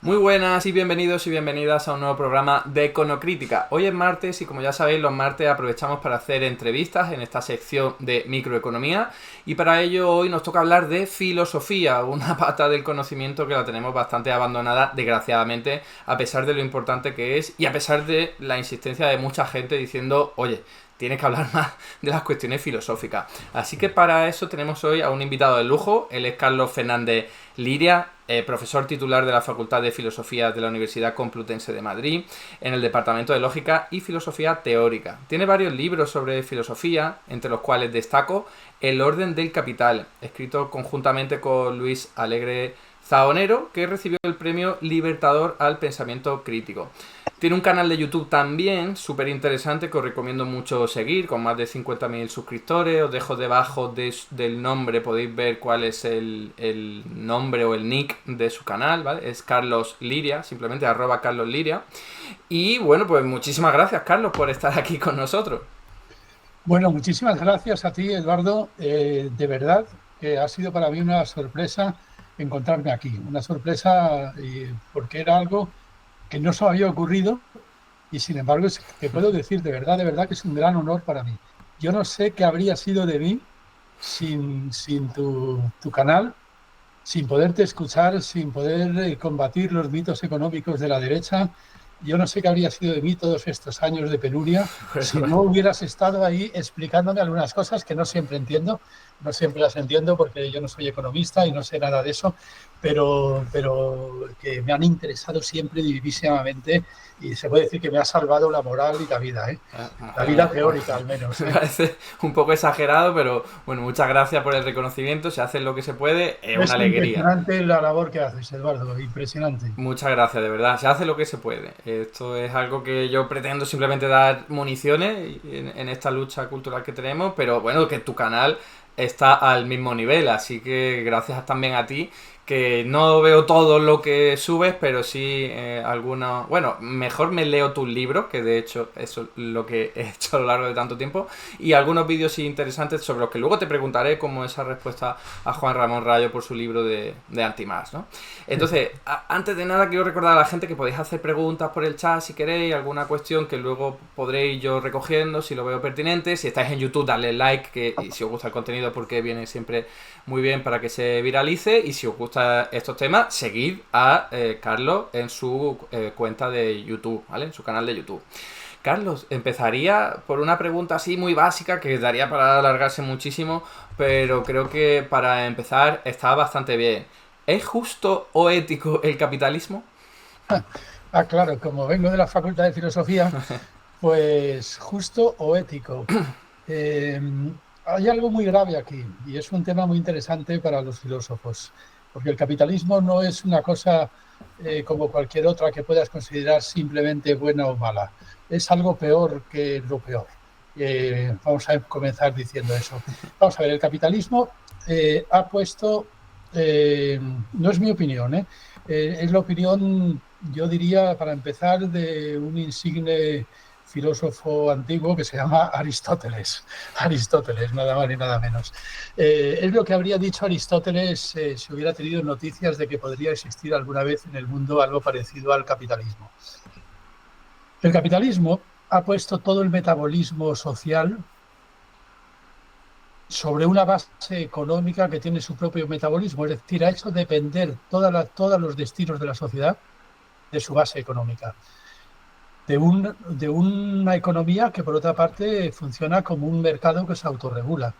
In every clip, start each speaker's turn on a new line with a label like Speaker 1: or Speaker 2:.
Speaker 1: Muy buenas y bienvenidos y bienvenidas a un nuevo programa de Econocrítica. Hoy es martes y como ya sabéis, los martes aprovechamos para hacer entrevistas en esta sección de microeconomía y para ello hoy nos toca hablar de filosofía, una pata del conocimiento que la tenemos bastante abandonada, desgraciadamente, a pesar de lo importante que es y a pesar de la insistencia de mucha gente diciendo, oye, tienes que hablar más de las cuestiones filosóficas. Así que para eso tenemos hoy a un invitado de lujo. Él es Carlos Fernández Liria, profesor titular de la Facultad de Filosofía de la Universidad Complutense de Madrid, en el Departamento de Lógica y Filosofía Teórica. Tiene varios libros sobre filosofía, entre los cuales destaco El orden del capital, escrito conjuntamente con Luis Alegre Zahonero, que recibió el premio Libertador al pensamiento crítico. Tiene un canal de YouTube también, súper interesante, que os recomiendo mucho seguir, con más de 50.000 suscriptores. Os dejo debajo del nombre, podéis ver cuál es el nombre o el nick de su canal, ¿vale? Es Carlos Liria, simplemente @Carlos Liria. Y bueno, pues muchísimas gracias, Carlos, por estar aquí con nosotros.
Speaker 2: Bueno, muchísimas gracias a ti, Eduardo. De verdad que ha sido para mí una sorpresa encontrarme aquí. Una sorpresa porque era algo que no se me había ocurrido y sin embargo te puedo decir de verdad que es un gran honor para mí. Yo no sé qué habría sido de mí sin tu canal, sin poderte escuchar, sin poder combatir los mitos económicos de la derecha. Yo no sé qué habría sido de mí todos estos años de penuria si no hubieras estado ahí explicándome algunas cosas que no siempre entiendo. No siempre las entiendo porque yo no soy economista y no sé nada de eso, pero que me han interesado siempre vivísimamente y se puede decir que me ha salvado la moral y la vida, ¿eh? La vida
Speaker 1: Genial. Bueno,
Speaker 2: teórica al menos,
Speaker 1: me
Speaker 2: ¿eh?
Speaker 1: parece un poco exagerado, pero bueno, muchas gracias por el reconocimiento. Se hace lo que se puede, es una
Speaker 2: Es
Speaker 1: alegría.
Speaker 2: impresionante la labor que haces, Eduardo, impresionante.
Speaker 1: Muchas gracias, de verdad. Se hace lo que se puede. Esto es algo que yo pretendo simplemente dar municiones en esta lucha cultural que tenemos, pero bueno, que tu canal está al mismo nivel, así que gracias también a ti, que no veo todo lo que subes, pero sí algunos... Bueno, mejor me leo tus libros, que de hecho eso es lo que he hecho a lo largo de tanto tiempo, y algunos vídeos sí interesantes sobre los que luego te preguntaré, como esa respuesta a Juan Ramón Rayo por su libro de Antimás, ¿no? Entonces, antes de nada quiero recordar a la gente que podéis hacer preguntas por el chat si queréis, alguna cuestión que luego podréis yo recogiendo si lo veo pertinente. Si estáis en YouTube, dale like, y si os gusta el contenido porque viene siempre muy bien para que se viralice. Y si os gustan estos temas, seguid a Carlos en su cuenta de YouTube, ¿vale? En su canal de YouTube. Carlos, empezaría por una pregunta así muy básica que daría para alargarse muchísimo, pero creo que para empezar está bastante bien. ¿Es justo o ético el capitalismo?
Speaker 2: Ah, claro, como vengo de la Facultad de Filosofía, pues justo o ético. Eh, Hay algo muy grave aquí y es un tema muy interesante para los filósofos, porque el capitalismo no es una cosa como cualquier otra que puedas considerar simplemente buena o mala. Es algo peor que lo peor. Vamos a comenzar diciendo eso. Vamos a ver, el capitalismo ha puesto, no es mi opinión, es la opinión, yo diría, para empezar, de un insigne filósofo antiguo que se llama Aristóteles. Aristóteles, nada más ni nada menos. Es lo que habría dicho Aristóteles si hubiera tenido noticias de que podría existir alguna vez en el mundo algo parecido al capitalismo. El capitalismo ha puesto todo el metabolismo social sobre una base económica que tiene su propio metabolismo, es decir, ha hecho depender todos los destinos de la sociedad de su base económica. De una economía que, por otra parte, funciona como un mercado que se autorregula.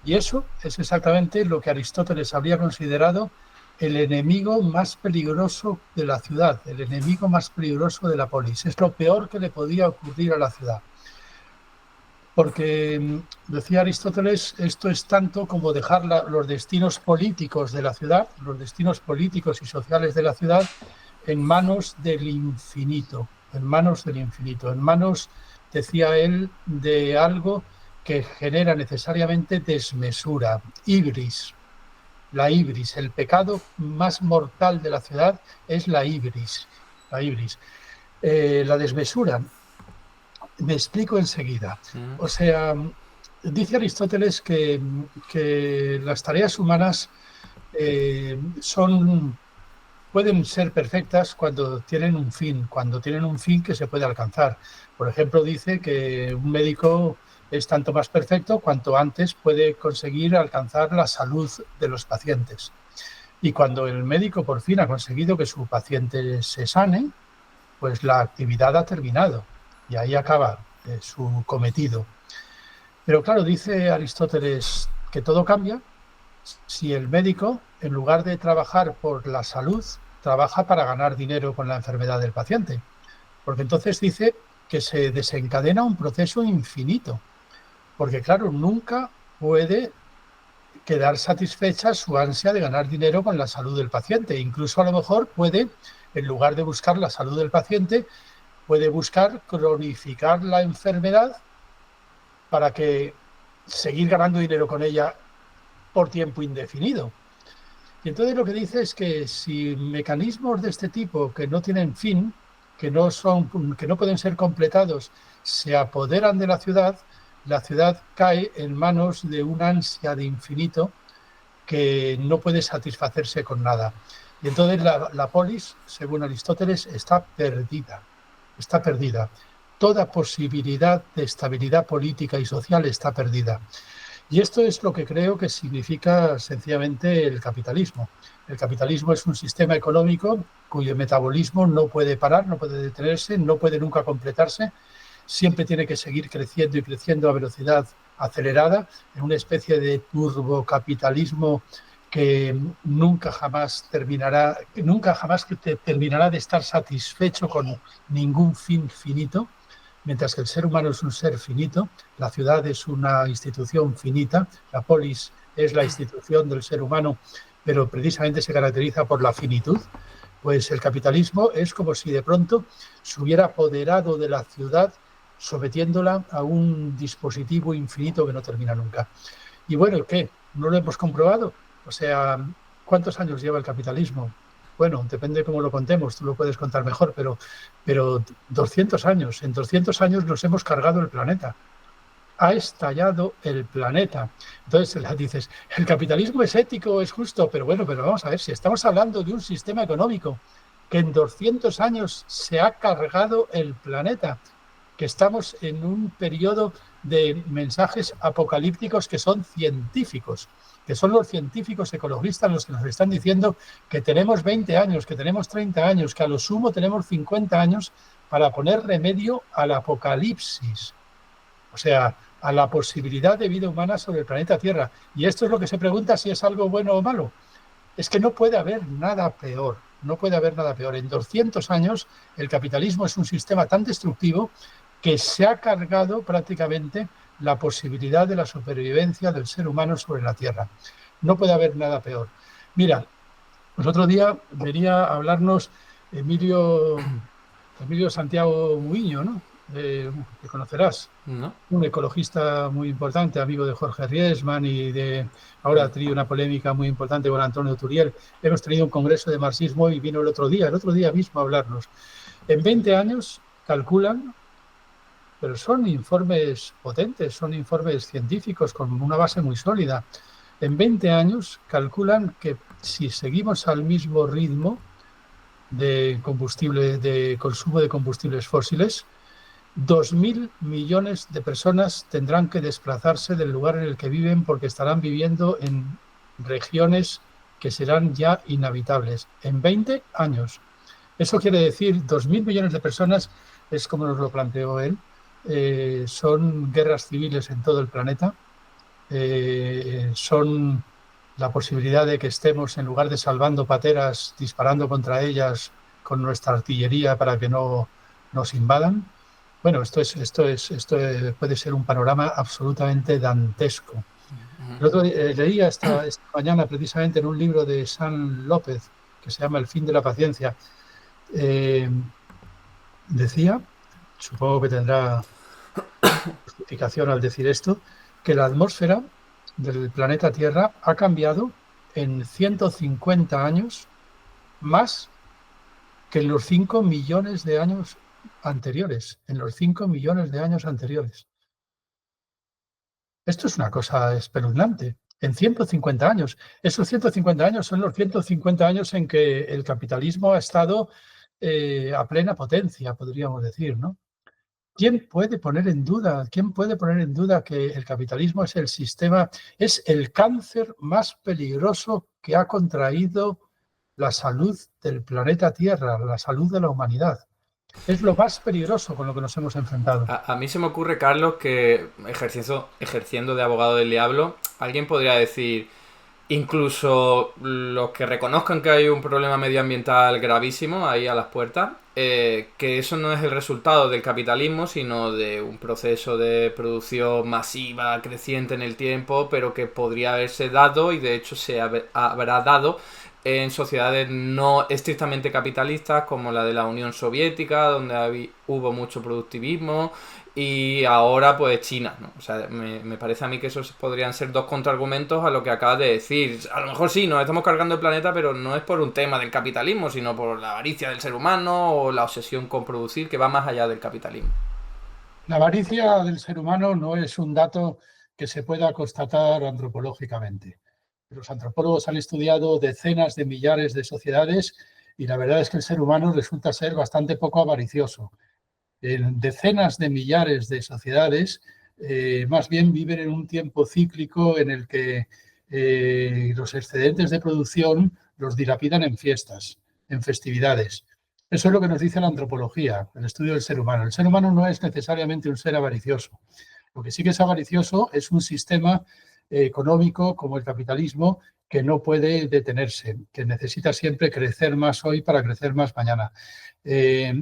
Speaker 2: Y eso es exactamente lo que Aristóteles habría considerado el enemigo más peligroso de la ciudad, el enemigo más peligroso de la polis. Es lo peor que le podía ocurrir a la ciudad. Porque, decía Aristóteles, esto es tanto como dejar los destinos políticos de la ciudad, los destinos políticos y sociales de la ciudad, en manos del infinito, en manos del infinito, en manos, decía él, de algo que genera necesariamente desmesura, ibris. La ibris, el pecado más mortal de la ciudad es la ibris, la ibris. La desmesura. Me explico enseguida.
Speaker 1: Mm.
Speaker 2: O sea, dice Aristóteles que las tareas humanas son, pueden ser perfectas cuando tienen un fin que se puede alcanzar. Por ejemplo, dice que un médico es tanto más perfecto cuanto antes puede conseguir alcanzar la salud de los pacientes. Y cuando el médico por fin ha conseguido que su paciente se sane, pues la actividad ha terminado y ahí acaba su cometido. Pero claro, dice Aristóteles que todo cambia si el médico, en lugar de trabajar por la salud, trabaja para ganar dinero con la enfermedad del paciente. Porque entonces dice que se desencadena un proceso infinito. Porque claro, nunca puede quedar satisfecha su ansia de ganar dinero con la salud del paciente. Incluso a lo mejor puede, en lugar de buscar la salud del paciente, puede buscar cronificar la enfermedad para que seguir ganando dinero con ella por tiempo indefinido. Y entonces lo que dice es que si mecanismos de este tipo que no tienen fin, que no pueden ser completados, se apoderan de la ciudad cae en manos de una ansia de infinito que no puede satisfacerse con nada. Y entonces la polis, según Aristóteles, está perdida. Está perdida. Toda posibilidad de estabilidad política y social está perdida. Y esto es lo que creo que significa sencillamente el capitalismo. El capitalismo es un sistema económico cuyo metabolismo no puede parar, no puede detenerse, no puede nunca completarse, siempre tiene que seguir creciendo y creciendo a velocidad acelerada, en una especie de turbocapitalismo que nunca jamás terminará de estar satisfecho con ningún fin finito. Mientras que el ser humano es un ser finito, la ciudad es una institución finita, la polis es la institución del ser humano, pero precisamente se caracteriza por la finitud, pues el capitalismo es como si de pronto se hubiera apoderado de la ciudad, sometiéndola a un dispositivo infinito que no termina nunca. Y bueno, ¿qué? ¿No lo hemos comprobado? O sea, ¿cuántos años lleva el capitalismo? Bueno, depende de cómo lo contemos, tú lo puedes contar mejor, pero 200 años, en 200 años nos hemos cargado el planeta. Ha estallado el planeta. Entonces dices, el capitalismo es ético, es justo, pero bueno, pero vamos a ver, si estamos hablando de un sistema económico que en 200 años se ha cargado el planeta, que estamos en un periodo de mensajes apocalípticos que son científicos, que son los científicos ecologistas los que nos están diciendo que tenemos 20 años, que tenemos 30 años, que a lo sumo tenemos 50 años para poner remedio al apocalipsis, o sea, a la posibilidad de vida humana sobre el planeta Tierra. Y esto es lo que se pregunta si es algo bueno o malo. Es que no puede haber nada peor, no puede haber nada peor. En 200 años el capitalismo es un sistema tan destructivo que se ha cargado prácticamente la posibilidad de la supervivencia del ser humano sobre la Tierra. No puede haber nada peor. Mira, pues otro día venía a hablarnos Emilio Santiago Muiño, ¿no? Que conocerás,
Speaker 1: ¿No?
Speaker 2: un ecologista muy importante, amigo de Jorge Riesman ahora ha tenido una polémica muy importante con Antonio Turiel. Hemos tenido un congreso de marxismo y vino el otro día mismo a hablarnos. En 20 años calculan, pero son informes potentes, son informes científicos con una base muy sólida. En 20 años calculan que si seguimos al mismo ritmo de consumo de combustibles fósiles, 2.000 millones de personas tendrán que desplazarse del lugar en el que viven porque estarán viviendo en regiones que serán ya inhabitables en 20 años. Eso quiere decir 2.000 millones de personas, es como nos lo planteó él, son guerras civiles en todo el planeta, son la posibilidad de que estemos, en lugar de salvando pateras, disparando contra ellas con nuestra artillería para que no nos invadan. Bueno, esto puede ser un panorama absolutamente dantesco. El otro día, leía esta mañana precisamente en un libro de San López que se llama El fin de la paciencia. Decía, supongo que tendrá justificación al decir esto, que la atmósfera del planeta Tierra ha cambiado en 150 años más que en los 5 millones de años anteriores, en los 5 millones de años anteriores. Esto es una cosa espeluznante. en 150 años. Esos 150 años son los 150 años en que el capitalismo ha estado a plena potencia, podríamos decir, ¿no? ¿Quién puede poner en duda que el capitalismo es el sistema, es el cáncer más peligroso que ha contraído la salud del planeta Tierra, la salud de la humanidad? Es lo más peligroso con lo que nos hemos enfrentado.
Speaker 1: A mí se me ocurre, Carlos, que ejerciendo de abogado del diablo, alguien podría decir, incluso los que reconozcan que hay un problema medioambiental gravísimo ahí a las puertas, que eso no es el resultado del capitalismo, sino de un proceso de producción masiva, creciente en el tiempo, pero que podría haberse dado y de hecho habrá dado en sociedades no estrictamente capitalistas como la de la Unión Soviética, donde hubo mucho productivismo, y ahora pues China, ¿no? O sea, me parece a mí que esos podrían ser dos contraargumentos a lo que acabas de decir. A lo mejor sí, nos estamos cargando el planeta, pero no es por un tema del capitalismo, sino por la avaricia del ser humano o la obsesión con producir, que va más allá del capitalismo.
Speaker 2: La avaricia del ser humano no es un dato que se pueda constatar antropológicamente. Los antropólogos han estudiado decenas de millares de sociedades y la verdad es que el ser humano resulta ser bastante poco avaricioso. En decenas de millares de sociedades más bien viven en un tiempo cíclico en el que los excedentes de producción los dilapidan en fiestas, en festividades. Eso es lo que nos dice la antropología, el estudio del ser humano. El ser humano no es necesariamente un ser avaricioso. Lo que sí que es avaricioso es un sistema económico como el capitalismo que no puede detenerse, que necesita siempre crecer más hoy para crecer más mañana.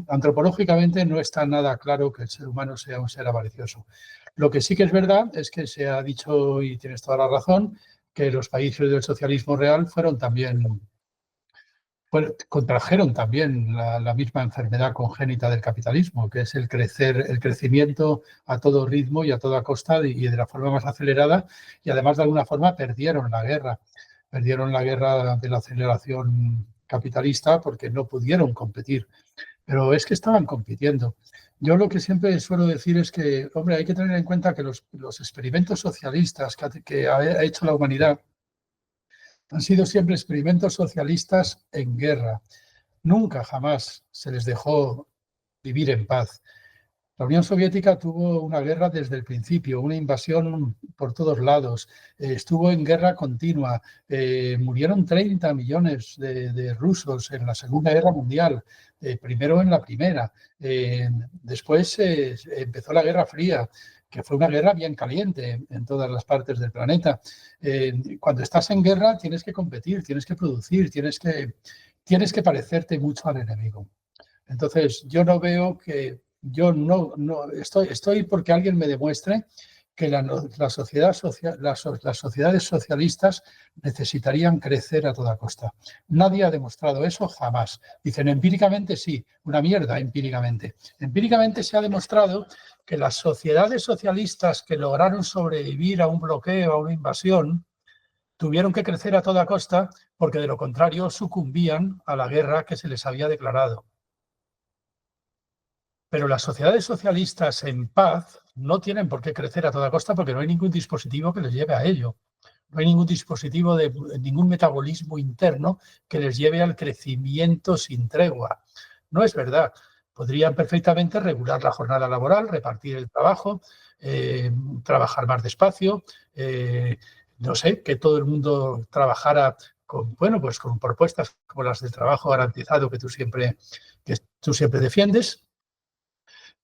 Speaker 2: Antropológicamente no está nada claro que el ser humano sea un ser avaricioso. Lo que sí que es verdad es que se ha dicho, y tienes toda la razón, que los países del socialismo real contrajeron también la misma enfermedad congénita del capitalismo, que es el crecimiento a todo ritmo y a toda costa y de la forma más acelerada, y además de alguna forma perdieron la guerra de la aceleración capitalista porque no pudieron competir, pero es que estaban compitiendo. Yo lo que siempre suelo decir es que, hombre, hay que tener en cuenta que los experimentos socialistas que ha hecho la humanidad han sido siempre experimentos socialistas en guerra. Nunca, jamás se les dejó vivir en paz. La Unión Soviética tuvo una guerra desde el principio, una invasión por todos lados, estuvo en guerra continua, murieron 30 millones de rusos en la Segunda Guerra Mundial, primero en la Primera, después empezó la Guerra Fría, que fue una guerra bien caliente en todas las partes del planeta. Cuando estás en guerra tienes que competir, tienes que producir, tienes que parecerte mucho al enemigo. Entonces, yo no veo que, yo no estoy porque alguien me demuestre que las sociedades socialistas necesitarían crecer a toda costa. Nadie ha demostrado eso jamás. Dicen empíricamente sí, una mierda empíricamente. Empíricamente se ha demostrado que las sociedades socialistas que lograron sobrevivir a un bloqueo, a una invasión, tuvieron que crecer a toda costa porque de lo contrario sucumbían a la guerra que se les había declarado. Pero las sociedades socialistas en paz no tienen por qué crecer a toda costa porque no hay ningún dispositivo que les lleve a ello. No hay ningún dispositivo ningún metabolismo interno que les lleve al crecimiento sin tregua. No es verdad. Podrían perfectamente regular la jornada laboral, repartir el trabajo, trabajar más despacio, no sé, que todo el mundo trabajara pues con propuestas como las del trabajo garantizado que tú siempre defiendes,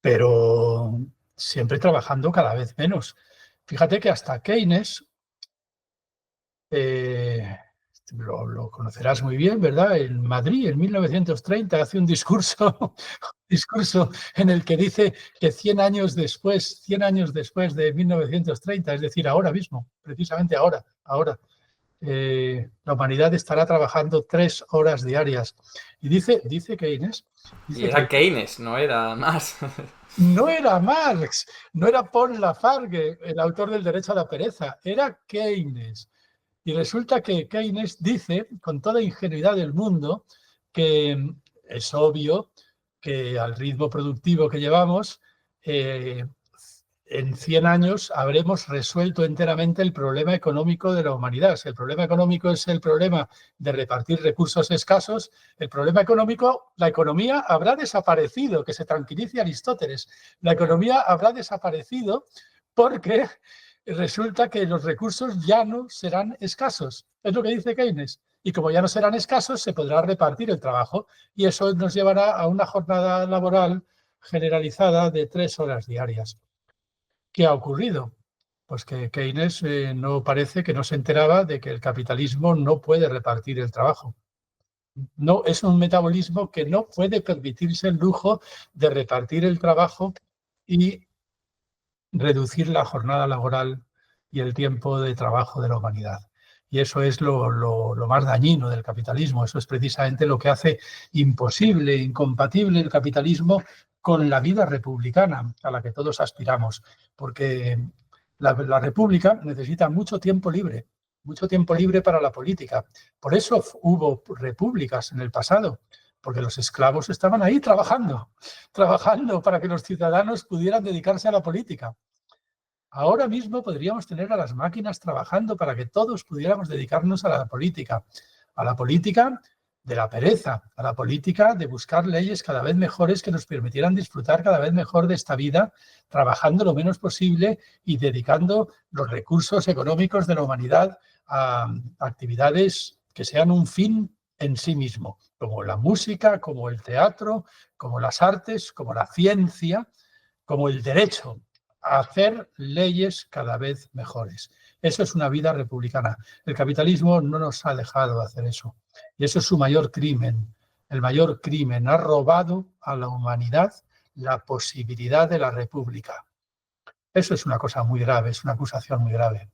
Speaker 2: pero siempre trabajando cada vez menos. Fíjate que hasta Keynes, lo conocerás muy bien, ¿verdad? En Madrid, en 1930, hace un discurso en el que dice que 100 años después de 1930, es decir, ahora mismo, precisamente ahora, la humanidad estará trabajando 3 horas diarias. Y dice Keynes...
Speaker 1: Y era Keynes, no era más.
Speaker 2: No era Marx, no era Paul Lafargue, el autor del derecho a la pereza, era Keynes. Y resulta que Keynes dice, con toda ingenuidad del mundo, que es obvio que al ritmo productivo que llevamos, en 100 años habremos resuelto enteramente el problema económico de la humanidad. Si el problema económico es el problema de repartir recursos escasos, el problema económico, la economía habrá desaparecido, que se tranquilice Aristóteles. La economía habrá desaparecido porque resulta que los recursos ya no serán escasos. Es lo que dice Keynes. Y como ya no serán escasos, se podrá repartir el trabajo y eso nos llevará a una jornada laboral generalizada de 3 horas diarias. ¿Qué ha ocurrido? Pues que Keynes no parece que no se enteraba de que el capitalismo no puede repartir el trabajo. No, es un metabolismo que no puede permitirse el lujo de repartir el trabajo y reducir la jornada laboral y el tiempo de trabajo de la humanidad. Y eso es lo más dañino del capitalismo. Eso es precisamente lo que hace imposible, incompatible el capitalismo con la vida republicana a la que todos aspiramos. Porque la república necesita mucho tiempo libre para la política. Por eso hubo repúblicas en el pasado, porque los esclavos estaban ahí trabajando para que los ciudadanos pudieran dedicarse a la política. Ahora mismo podríamos tener a las máquinas trabajando para que todos pudiéramos dedicarnos a la política de la pereza, a la política de buscar leyes cada vez mejores que nos permitieran disfrutar cada vez mejor de esta vida, trabajando lo menos posible y dedicando los recursos económicos de la humanidad a actividades que sean un fin en sí mismo, como la música, como el teatro, como las artes, como la ciencia, como el derecho, a hacer leyes cada vez mejores. Eso es una vida republicana. El capitalismo no nos ha dejado hacer eso. Y eso es su mayor crimen. El mayor crimen. Ha robado a la humanidad la posibilidad de la república. Eso es una cosa muy grave, es una acusación muy grave.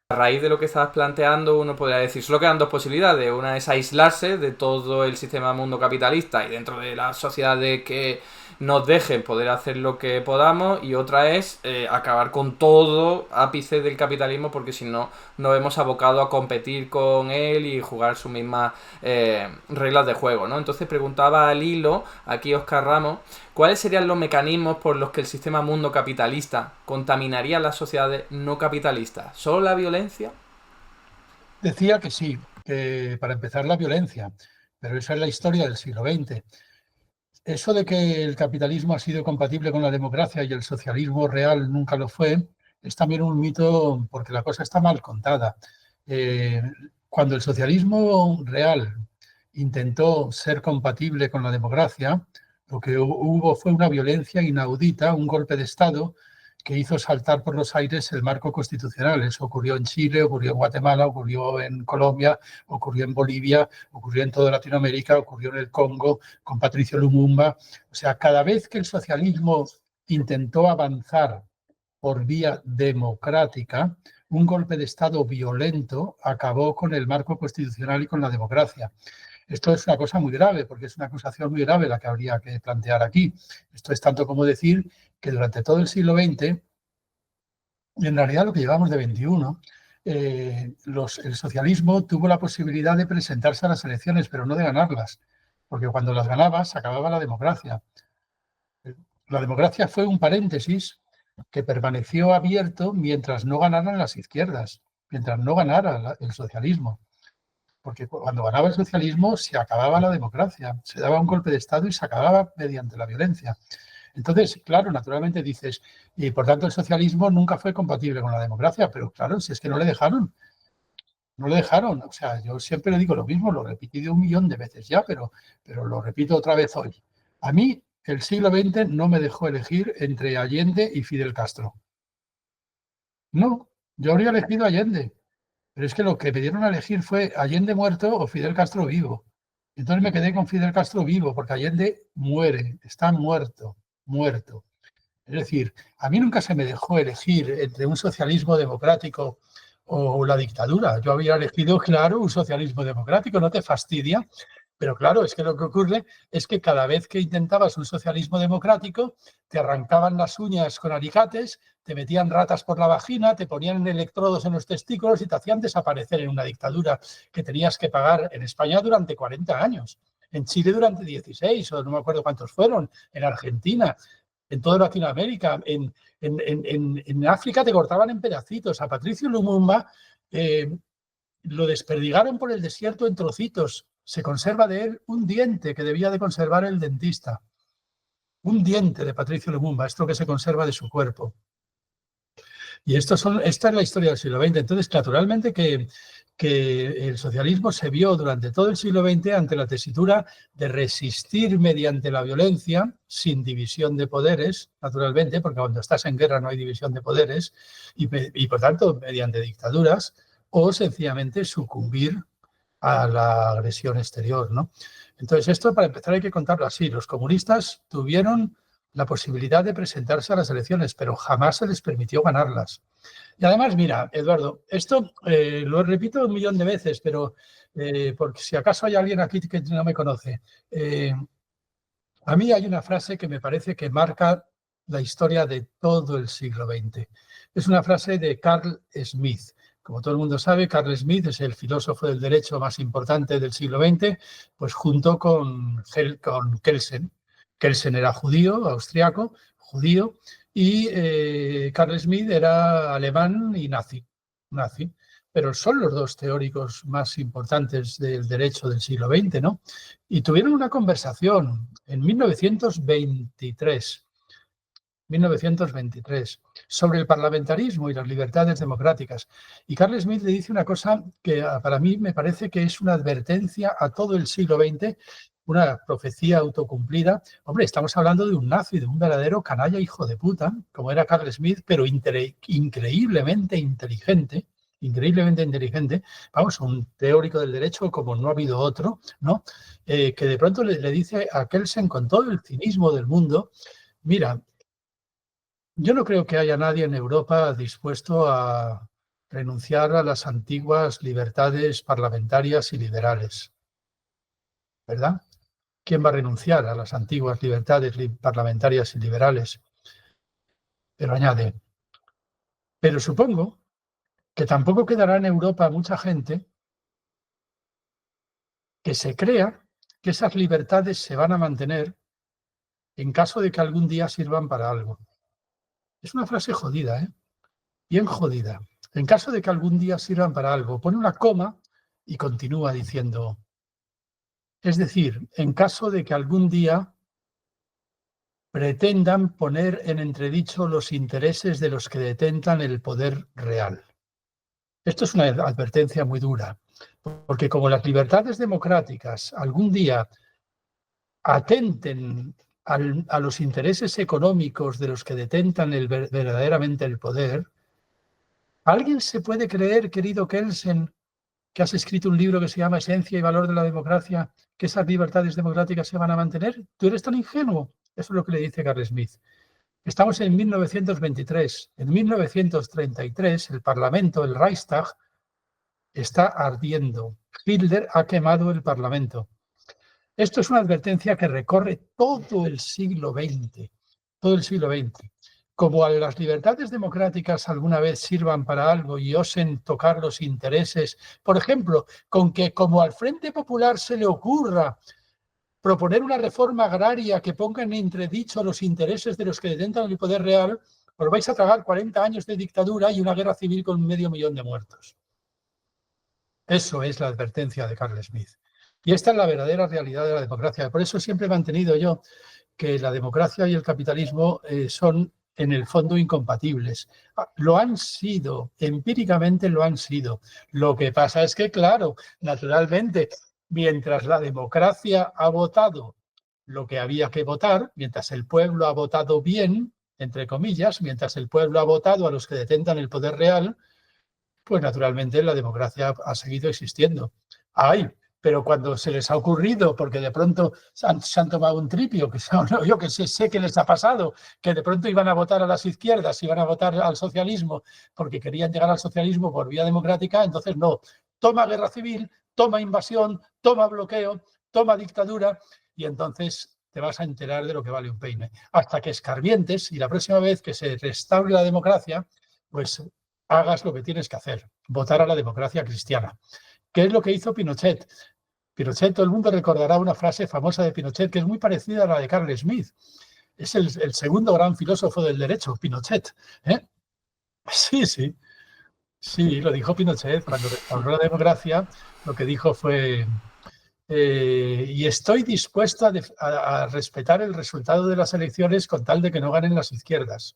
Speaker 1: A raíz de lo que estabas planteando, uno podría decir, solo quedan dos posibilidades. Una es aislarse de todo el sistema mundo capitalista y dentro de la sociedad de que nos dejen poder hacer lo que podamos, y otra es acabar con todo ápice del capitalismo, porque si no nos vemos abocados a competir con él y jugar sus mismas reglas de juego, ¿no? Entonces preguntaba al hilo, aquí Óscar Ramos, ¿cuáles serían los mecanismos por los que el sistema mundo capitalista contaminaría las sociedades no capitalistas? ¿Solo la violencia?
Speaker 2: Decía que sí, que para empezar la violencia, pero esa es la historia del siglo XX. Eso de que el capitalismo ha sido compatible con la democracia y el socialismo real nunca lo fue, es también un mito porque la cosa está mal contada. Cuando el socialismo real intentó ser compatible con la democracia, lo que hubo fue una violencia inaudita, un golpe de Estado que hizo saltar por los aires el marco constitucional. Eso ocurrió en Chile, ocurrió en Guatemala, ocurrió en Colombia, ocurrió en Bolivia, ocurrió en toda Latinoamérica, ocurrió en el Congo con Patricio Lumumba. O sea, cada vez que el socialismo intentó avanzar por vía democrática, un golpe de Estado violento acabó con el marco constitucional y con la democracia. Esto es una cosa muy grave, porque es una acusación muy grave la que habría que plantear aquí. Esto es tanto como decir que durante todo el siglo XX, y en realidad lo que llevamos de XXI, el socialismo tuvo la posibilidad de presentarse a las elecciones, pero no de ganarlas, porque cuando las ganaba se acababa la democracia. La democracia fue un paréntesis que permaneció abierto mientras no ganaran las izquierdas, mientras no ganara el socialismo. Porque cuando ganaba el socialismo se acababa la democracia, se daba un golpe de Estado y se acababa mediante la violencia. Entonces, claro, naturalmente dices, y por tanto el socialismo nunca fue compatible con la democracia, pero claro, si es que no le dejaron. No le dejaron. O sea, yo siempre le digo lo mismo, lo he repetido 1.000.000 de veces ya, pero lo repito otra vez hoy. A mí el siglo XX no me dejó elegir entre Allende y Fidel Castro. No, yo habría elegido Allende. Pero es que lo que me dieron a elegir fue Allende muerto o Fidel Castro vivo. Entonces me quedé con Fidel Castro vivo, porque Allende muere, está muerto. Es decir, a mí nunca se me dejó elegir entre un socialismo democrático o la dictadura. Yo había elegido, claro, un socialismo democrático, ¿no te fastidia? Pero claro, es que lo que ocurre es que cada vez que intentabas un socialismo democrático, te arrancaban las uñas con alicates, te metían ratas por la vagina, te ponían electrodos en los testículos y te hacían desaparecer en una dictadura que tenías que pagar en España durante 40 años, en Chile durante 16, o no me acuerdo cuántos fueron, en Argentina. en toda Latinoamérica, en África te cortaban en pedacitos. A Patricio Lumumba lo desperdigaron por el desierto en trocitos. Se conserva de él un diente que debía de conservar el dentista. Un diente de Patricio Lumumba, esto que se conserva de su cuerpo. Y esta es la historia del siglo XX. Entonces, naturalmente que el socialismo se vio durante todo el siglo XX ante la tesitura de resistir mediante la violencia, sin división de poderes, naturalmente, porque cuando estás en guerra no hay división de poderes, y por tanto, mediante dictaduras, o sencillamente sucumbir a la agresión exterior, ¿no? Entonces, esto para empezar hay que contarlo así. Los comunistas tuvieron la posibilidad de presentarse a las elecciones, pero jamás se les permitió ganarlas. Y además, mira, Eduardo, esto lo repito 1.000.000 de veces, pero porque si acaso hay alguien aquí que no me conoce, a mí hay una frase que me parece que marca la historia de todo el siglo XX. Es una frase de Carl Smith. Como todo el mundo sabe, Carl Smith es el filósofo del derecho más importante del siglo XX, pues junto con Kelsen. Kelsen era judío, austriaco, judío, y Carl Smith era alemán y nazi. Pero son los dos teóricos más importantes del derecho del siglo XX, ¿no? Y tuvieron una conversación en 1923 sobre el parlamentarismo y las libertades democráticas. Y Carl Smith le dice una cosa que para mí me parece que es una advertencia a todo el siglo XX, una profecía autocumplida. Hombre, estamos hablando de un nazi, de un verdadero canalla hijo de puta, como era Carl Smith, pero increíblemente inteligente. Vamos, un teórico del derecho como no ha habido otro, ¿no? Que de pronto le dice a Kelsen con todo el cinismo del mundo, mira, yo no creo que haya nadie en Europa dispuesto a renunciar a las antiguas libertades parlamentarias y liberales, ¿verdad? ¿Quién va a renunciar a las antiguas libertades parlamentarias y liberales? Pero añade, pero supongo que tampoco quedará en Europa mucha gente que se crea que esas libertades se van a mantener en caso de que algún día sirvan para algo. Es una frase jodida, ¿eh? Bien jodida. En caso de que algún día sirvan para algo, pone una coma y continúa diciendo, es decir, en caso de que algún día pretendan poner en entredicho los intereses de los que detentan el poder real. Esto es una advertencia muy dura, porque como las libertades democráticas algún día atenten a los intereses económicos de los que detentan verdaderamente el poder, ¿alguien se puede creer, querido Kelsen, que has escrito un libro que se llama Esencia y Valor de la Democracia, que esas libertades democráticas se van a mantener? ¿Tú eres tan ingenuo? Eso es lo que le dice Carl Smith. Estamos en 1923. En 1933, el Parlamento, el Reichstag, está ardiendo. Hitler ha quemado el Parlamento. Esto es una advertencia que recorre todo el siglo XX. Todo el siglo XX. Como las libertades democráticas alguna vez sirvan para algo y osen tocar los intereses, por ejemplo, con que como al Frente Popular se le ocurra proponer una reforma agraria que ponga en entredicho los intereses de los que detentan el poder real, os vais a tragar 40 años de dictadura y una guerra civil con 500.000 de muertos. Eso es la advertencia de Carl Smith. Y esta es la verdadera realidad de la democracia. Por eso siempre he mantenido yo que la democracia y el capitalismo son en el fondo incompatibles. Lo han sido, empíricamente lo han sido. Lo que pasa es que, claro, naturalmente, mientras la democracia ha votado lo que había que votar, mientras el pueblo ha votado bien, entre comillas, mientras el pueblo ha votado a los que detentan el poder real, pues naturalmente la democracia ha seguido existiendo. ¡Ay! Pero cuando se les ha ocurrido, porque de pronto se han tomado un tripio, que yo que sé que les ha pasado, que de pronto iban a votar a las izquierdas, iban a votar al socialismo, porque querían llegar al socialismo por vía democrática, entonces no, toma guerra civil, toma invasión, toma bloqueo, toma dictadura, y entonces te vas a enterar de lo que vale un peine. Hasta que escarmientes y la próxima vez que se restaure la democracia, pues hagas lo que tienes que hacer, votar a la democracia cristiana. ¿Qué es lo que hizo Pinochet? Pinochet, todo el mundo recordará una frase famosa de Pinochet que es muy parecida a la de Carl Smith. Es el segundo gran filósofo del derecho, Pinochet. ¿Eh? Sí, sí, sí, lo dijo Pinochet. Cuando restauró la democracia, lo que dijo fue, y estoy dispuesto a respetar el resultado de las elecciones con tal de que no ganen las izquierdas.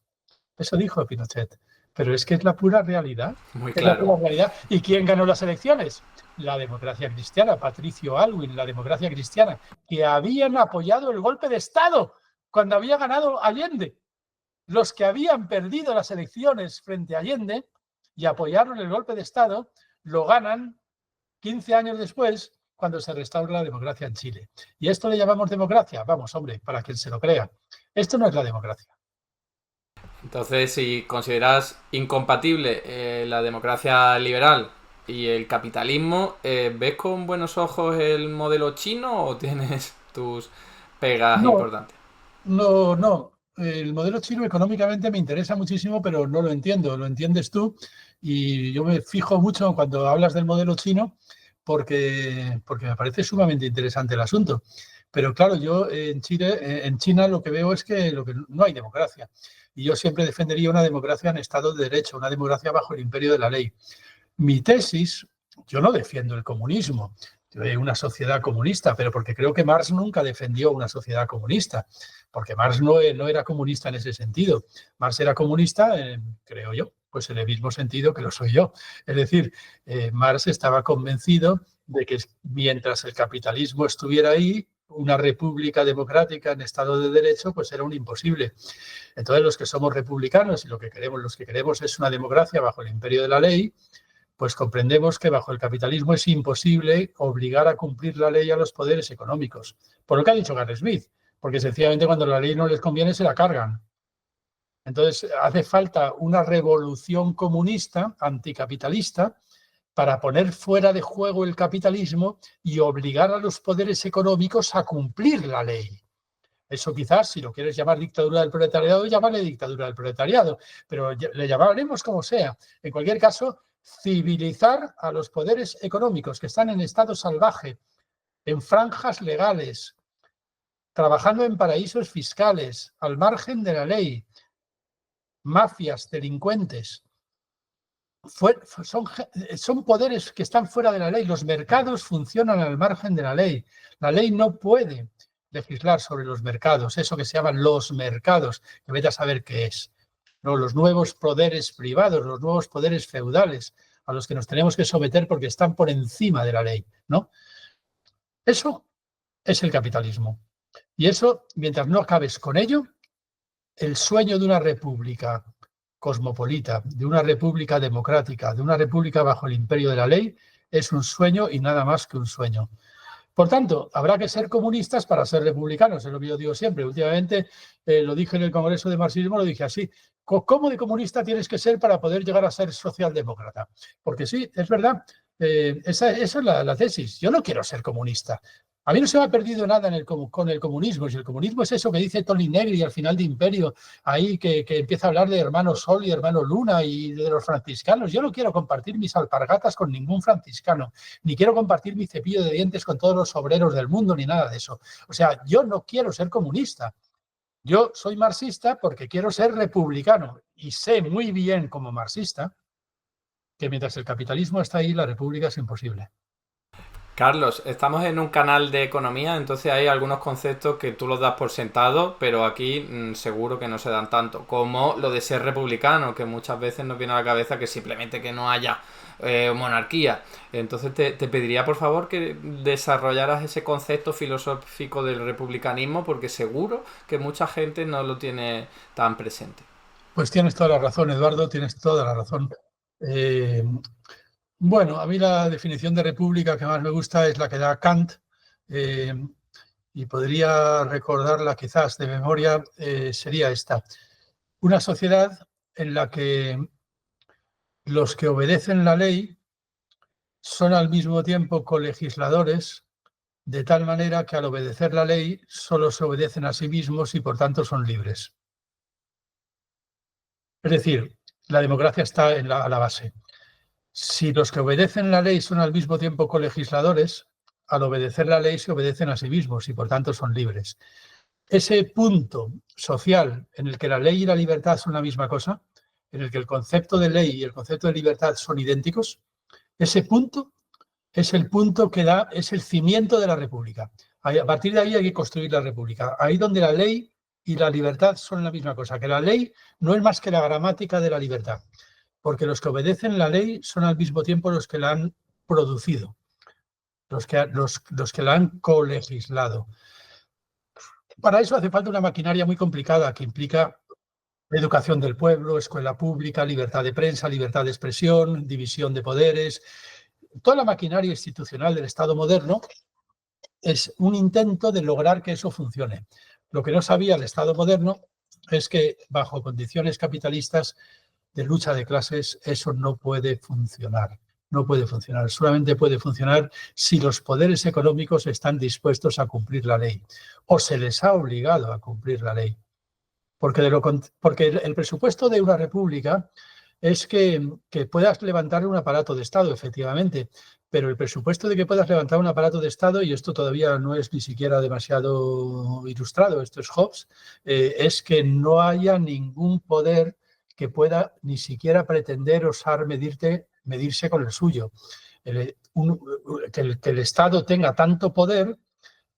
Speaker 2: Eso dijo Pinochet. Pero es que es la pura realidad.
Speaker 1: Muy
Speaker 2: Es la
Speaker 1: claro.
Speaker 2: pura realidad. ¿Y quién ganó las elecciones? La democracia cristiana, Patricio Aylwin, la democracia cristiana, que habían apoyado el golpe de Estado cuando había ganado Allende. Los que habían perdido las elecciones frente a Allende y apoyaron el golpe de Estado, lo ganan 15 años después cuando se restaura la democracia en Chile. ¿Y esto le llamamos democracia? Vamos, hombre, para quien se lo crea. Esto no es la democracia.
Speaker 1: Entonces, si consideras incompatible la democracia liberal y el capitalismo, ¿ves con buenos ojos el modelo chino o tienes tus pegas
Speaker 2: No,
Speaker 1: importantes?
Speaker 2: no, no. El modelo chino económicamente me interesa muchísimo, pero no lo entiendo. Lo entiendes tú y yo me fijo mucho cuando hablas del modelo chino porque me parece sumamente interesante el asunto. Pero claro, yo en Chile, en China lo que veo es que, no hay democracia. Y yo siempre defendería una democracia en Estado de Derecho, una democracia bajo el imperio de la ley. Mi tesis, yo no defiendo el comunismo, una sociedad comunista, pero porque creo que Marx nunca defendió una sociedad comunista, porque Marx no era comunista en ese sentido. Marx era comunista, creo yo, pues en el mismo sentido que lo soy yo. Es decir, Marx estaba convencido de que mientras el capitalismo estuviera ahí, una república democrática en Estado de Derecho, pues era un imposible. Entonces, los que somos republicanos y los que queremos es una democracia bajo el imperio de la ley, pues comprendemos que bajo el capitalismo es imposible obligar a cumplir la ley a los poderes económicos. Por lo que ha dicho Carl Smith, porque sencillamente cuando la ley no les conviene se la cargan. Entonces hace falta una revolución comunista, anticapitalista, para poner fuera de juego el capitalismo y obligar a los poderes económicos a cumplir la ley. Eso quizás, si lo quieres llamar dictadura del proletariado, llámale dictadura del proletariado, pero le llamaremos como sea. En cualquier caso, civilizar a los poderes económicos que están en estado salvaje, en franjas legales, trabajando en paraísos fiscales, al margen de la ley, mafias, delincuentes. Son poderes que están fuera de la ley. Los mercados funcionan al margen de la ley. La ley no puede legislar sobre los mercados, eso que se llaman los mercados, que vete a saber qué es. ¿No? Los nuevos poderes privados, los nuevos poderes feudales a los que nos tenemos que someter porque están por encima de la ley, ¿no? Eso es el capitalismo. Y eso, mientras no acabes con ello, el sueño de una república cosmopolita, de una república democrática, de una república bajo el imperio de la ley, es un sueño y nada más que un sueño. Por tanto, habrá que ser comunistas para ser republicanos, es lo que yo digo siempre. Últimamente lo dije en el Congreso de Marxismo, lo dije así. ¿Cómo de comunista tienes que ser para poder llegar a ser socialdemócrata? Porque sí, es verdad, esa es la tesis. Yo no quiero ser comunista. A mí no se me ha perdido nada con el comunismo. Si el comunismo es eso que dice Tony Negri al final de Imperio, ahí que empieza a hablar de hermano Sol y hermano Luna y de los franciscanos. Yo no quiero compartir mis alpargatas con ningún franciscano, ni quiero compartir mi cepillo de dientes con todos los obreros del mundo, ni nada de eso. O sea, yo no quiero ser comunista. Yo soy marxista porque quiero ser republicano y sé muy bien como marxista que mientras el capitalismo está ahí, la república es imposible.
Speaker 1: Carlos, estamos en un canal de economía, entonces hay algunos conceptos que tú los das por sentado, pero aquí seguro que no se dan tanto, como lo de ser republicano, que muchas veces nos viene a la cabeza que simplemente que no haya monarquía. Entonces te pediría por favor que desarrollaras ese concepto filosófico del republicanismo, porque seguro que mucha gente no lo tiene tan presente.
Speaker 2: Pues tienes toda la razón, Eduardo, tienes toda la razón. Eh, bueno, a mí la definición de república que más me gusta es la que da Kant, eh, y podría recordarla quizás de memoria, sería esta. Una sociedad en la que los que obedecen la ley son al mismo tiempo colegisladores, de tal manera que al obedecer la ley solo se obedecen a sí mismos y por tanto son libres. Es decir, la democracia está a la base. Si los que obedecen la ley son al mismo tiempo colegisladores, al obedecer la ley se obedecen a sí mismos y por tanto son libres. ese punto social en el que la ley y la libertad son la misma cosa, en el que el concepto de ley y el concepto de libertad son idénticos, ese punto es el punto que da, es el cimiento de la República. A partir de ahí hay que construir la República. Ahí donde la ley y la libertad son la misma cosa, que la ley no es más que la gramática de la libertad, porque los que obedecen la ley son al mismo tiempo los que la han producido, los que la han colegislado. Para eso hace falta una maquinaria muy complicada que implica educación del pueblo, escuela pública, libertad de prensa, libertad de expresión, división de poderes. Toda la maquinaria institucional del Estado moderno es un intento de lograr que eso funcione. Lo que no sabía el Estado moderno es que bajo condiciones capitalistas de lucha de clases eso no puede funcionar. No puede funcionar. Solamente puede funcionar si los poderes económicos están dispuestos a cumplir la ley o se les ha obligado a cumplir la ley. Porque el presupuesto de una república es que puedas levantar un aparato de Estado, efectivamente, pero el presupuesto de que puedas levantar un aparato de Estado, y esto todavía no es ni siquiera demasiado ilustrado, esto es Hobbes, es que no haya ningún poder que pueda ni siquiera pretender osar medirse con el suyo. Que el Estado tenga tanto poder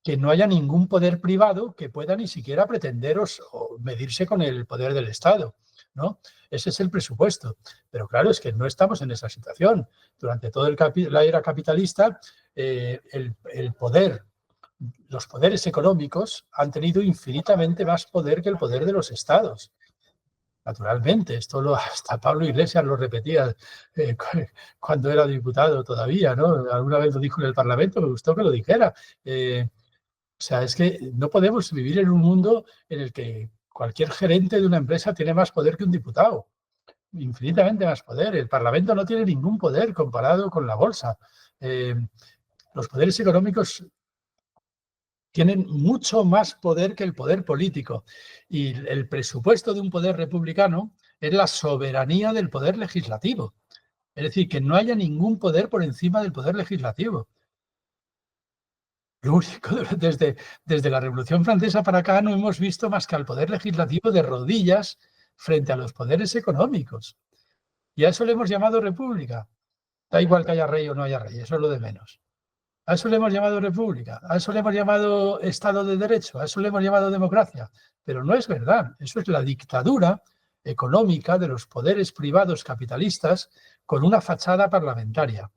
Speaker 2: que no haya ningún poder privado que pueda ni siquiera pretender o medirse con el poder del Estado, ¿no? Ese es el presupuesto. Pero claro, es que no estamos en esa situación. Durante toda la era capitalista, el poder, los poderes económicos han tenido infinitamente más poder que el poder de los Estados. Naturalmente, hasta Pablo Iglesias lo repetía cuando era diputado todavía, ¿no? Alguna vez lo dijo en el Parlamento, me gustó que lo dijera. O sea, es que no podemos vivir en un mundo en el que cualquier gerente de una empresa tiene más poder que un diputado, infinitamente más poder. El Parlamento no tiene ningún poder comparado con la bolsa. Los poderes económicos tienen mucho más poder que el poder político. Y el presupuesto de un poder republicano es la soberanía del poder legislativo. Es decir, que no haya ningún poder por encima del poder legislativo. Lo único, desde la Revolución Francesa para acá no hemos visto más que al poder legislativo de rodillas frente a los poderes económicos. Y a eso le hemos llamado república. Da igual que haya rey o no haya rey, eso es lo de menos. A eso le hemos llamado república, a eso le hemos llamado Estado de Derecho, a eso le hemos llamado democracia. Pero no es verdad, eso es la dictadura económica de los poderes privados capitalistas con una fachada parlamentaria.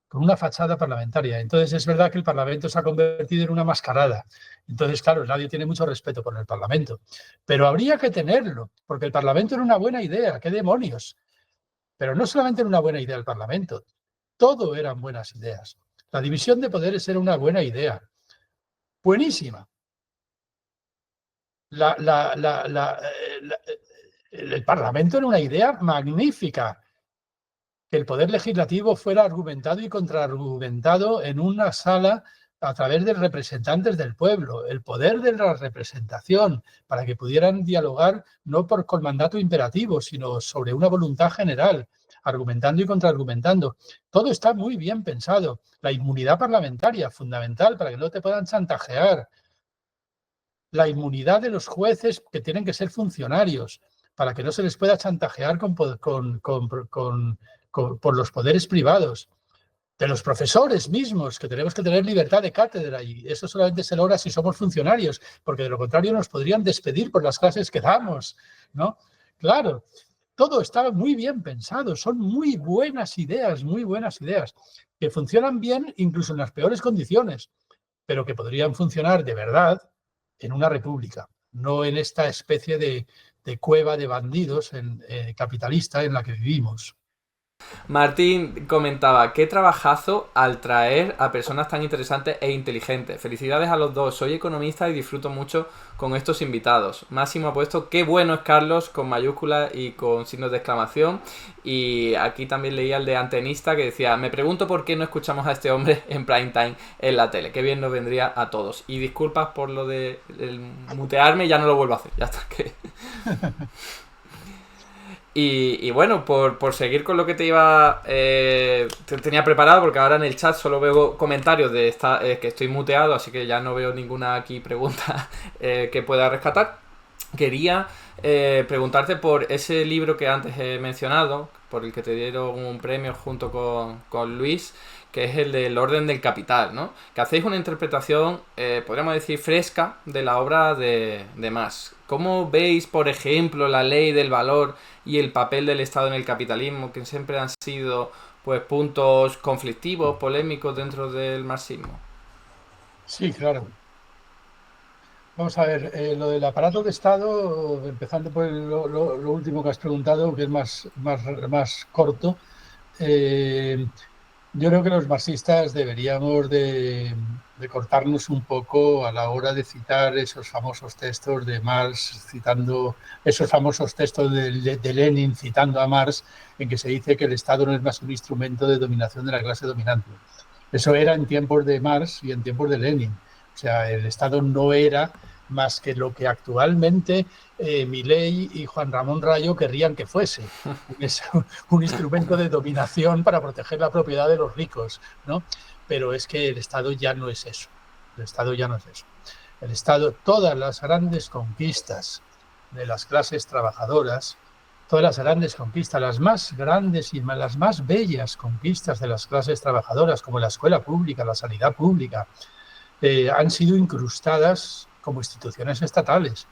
Speaker 2: Entonces es verdad que el Parlamento se ha convertido en una mascarada. Entonces, claro, nadie tiene mucho respeto por el Parlamento. Pero habría que tenerlo, porque el Parlamento era una buena idea, qué demonios. Pero no solamente era una buena idea el Parlamento, todo eran buenas ideas. La división de poderes era una buena idea. Buenísima. El Parlamento era una idea magnífica. Que el poder legislativo fuera argumentado y contraargumentado en una sala a través de representantes del pueblo, el poder de la representación, para que pudieran dialogar no con mandato imperativo, sino sobre una voluntad general, argumentando y contraargumentando. Todo está muy bien pensado. La inmunidad parlamentaria, fundamental, para que no te puedan chantajear. La inmunidad de los jueces, que tienen que ser funcionarios, para que no se les pueda chantajear por los poderes privados, de los profesores mismos, que tenemos que tener libertad de cátedra, y eso solamente se logra si somos funcionarios, porque de lo contrario nos podrían despedir por las clases que damos, ¿no? Claro, todo está muy bien pensado, son muy buenas ideas, que funcionan bien incluso en las peores condiciones, pero que podrían funcionar de verdad en una república, no en esta especie de cueva de bandidos capitalista en la que vivimos.
Speaker 1: Martín comentaba, qué trabajazo al traer a personas tan interesantes e inteligentes. Felicidades a los dos, soy economista y disfruto mucho con estos invitados. Máximo ha puesto, qué bueno es Carlos, con mayúsculas y con signos de exclamación. Y aquí también leía el de Antenista que decía, me pregunto por qué no escuchamos a este hombre en prime time en la tele. Qué bien nos vendría a todos. Y disculpas por lo de mutearme, ya no lo vuelvo a hacer. Ya está. Y bueno, por seguir con lo que te iba tenía preparado, porque ahora en el chat solo veo comentarios de que estoy muteado, así que ya no veo ninguna aquí pregunta que pueda rescatar. Quería preguntarte por ese libro que antes he mencionado, por el que te dieron un premio junto con Luis, que es el del Orden del Capital, ¿no? Que hacéis una interpretación, podríamos decir, fresca de la obra de Marx. ¿Cómo veis, por ejemplo, la ley del valor y el papel del Estado en el capitalismo, que siempre han sido pues puntos conflictivos, polémicos dentro del marxismo?
Speaker 2: Sí, claro. Vamos a ver, lo del aparato de Estado, empezando por lo último que has preguntado, que es más corto. eh, Yo creo que los marxistas deberíamos de cortarnos un poco a la hora de citar esos famosos textos de Marx, citando esos famosos textos de Lenin, citando a Marx, en que se dice que el Estado no es más un instrumento de dominación de la clase dominante. Eso era en tiempos de Marx y en tiempos de Lenin. O sea, el Estado no era más que lo que actualmente Milei y Juan Ramón Rayo querrían que fuese. Es un instrumento de dominación para proteger la propiedad de los ricos, ¿no? Pero es que el Estado ya no es eso. El Estado ya no es eso. El Estado, todas las grandes conquistas de las clases trabajadoras, todas las grandes conquistas, las más grandes y las más bellas conquistas de las clases trabajadoras, como la escuela pública, la sanidad pública, han sido incrustadas como instituciones estatales.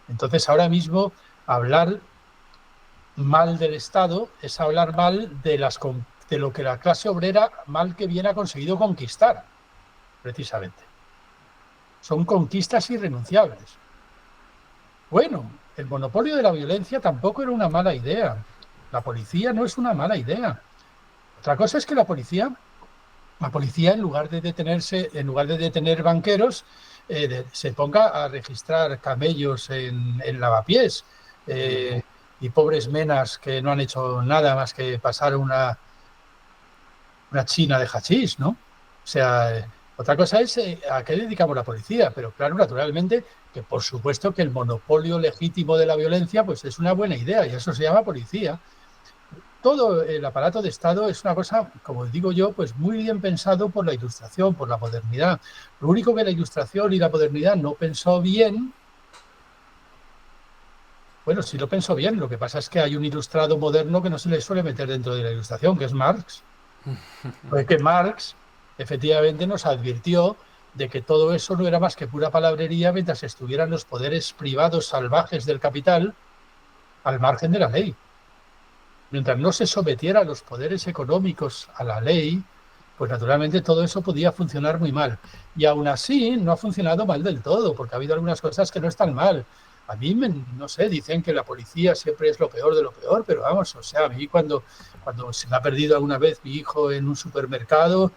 Speaker 2: Entonces, ahora mismo, hablar mal del Estado es hablar mal de lo que la clase obrera mal que bien ha conseguido conquistar, precisamente. Son conquistas irrenunciables. Bueno, el monopolio de la violencia tampoco era una mala idea. La policía no es una mala idea. Otra cosa es que la policía en lugar de detener banqueros, se ponga a registrar camellos en lavapiés y pobres menas que no han hecho nada más que pasar una china de hachís, ¿no? O sea, otra cosa es a qué dedicamos la policía, pero claro, naturalmente, que por supuesto que el monopolio legítimo de la violencia pues es una buena idea y eso se llama policía. Todo el aparato de Estado es una cosa, como digo yo, pues muy bien pensado por la Ilustración, por la modernidad. Lo único que la Ilustración y la modernidad no pensó bien, bueno, sí lo pensó bien, lo que pasa es que hay un ilustrado moderno que no se le suele meter dentro de la Ilustración, que es Marx. Porque Marx efectivamente nos advirtió de que todo eso no era más que pura palabrería mientras estuvieran los poderes privados salvajes del capital al margen de la ley. Mientras no se sometiera a los poderes económicos a la ley, pues naturalmente todo eso podía funcionar muy mal. Y aún así no ha funcionado mal del todo, porque ha habido algunas cosas que no están mal. A mí, no sé, dicen que la policía siempre es lo peor de lo peor, pero vamos, o sea, a mí cuando se me ha perdido alguna vez mi hijo en un supermercado,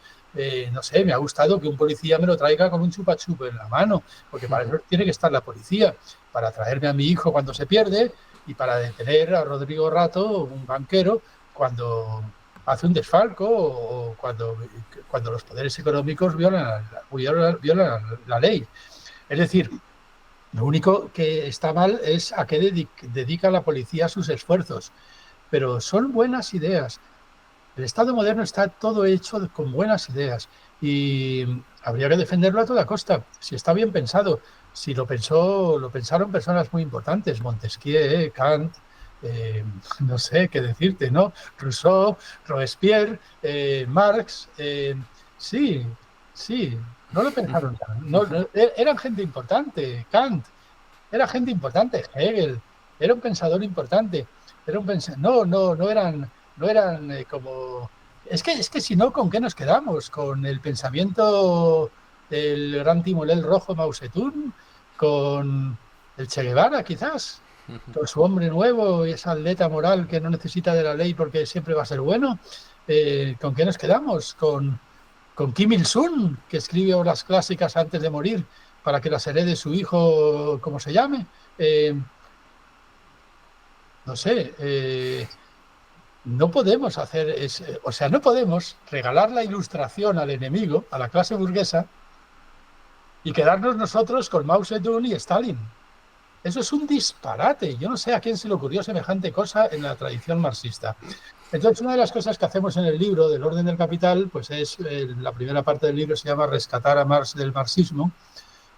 Speaker 2: no sé, me ha gustado que un policía me lo traiga con un chupa chup en la mano, porque para eso tiene que estar la policía, para traerme a mi hijo cuando se pierde y para detener a Rodrigo Rato, un banquero, cuando hace un desfalco o cuando los poderes económicos violan la ley. Es decir, lo único que está mal es a qué dedica la policía sus esfuerzos. Pero son buenas ideas. El Estado moderno está todo hecho con buenas ideas y habría que defenderlo a toda costa. Si está bien pensado, si lo pensaron personas muy importantes, Montesquieu, Kant, no sé qué decirte, ¿no? Rousseau, Robespierre, Marx, sí, sí, no lo pensaron. Eran gente importante, Kant, era gente importante, Hegel, era un pensador importante, no eran como... Es que si no, ¿con qué nos quedamos? ¿Con el pensamiento del gran timonel rojo Mao Zedong? ¿Con el Che Guevara, quizás? ¿Con su hombre nuevo y esa atleta moral que no necesita de la ley porque siempre va a ser bueno? ¿Con qué nos quedamos? ¿Con Kim Il-sung, que escribe obras clásicas antes de morir para que las herede su hijo, como se llame? No sé... no podemos no podemos regalar la ilustración al enemigo, a la clase burguesa, y quedarnos nosotros con Mao Zedong y Stalin. Eso es un disparate. Yo no sé a quién se le ocurrió semejante cosa en la tradición marxista. Entonces, una de las cosas que hacemos en el libro del Orden del Capital, pues es, la primera parte del libro se llama Rescatar a Marx del marxismo,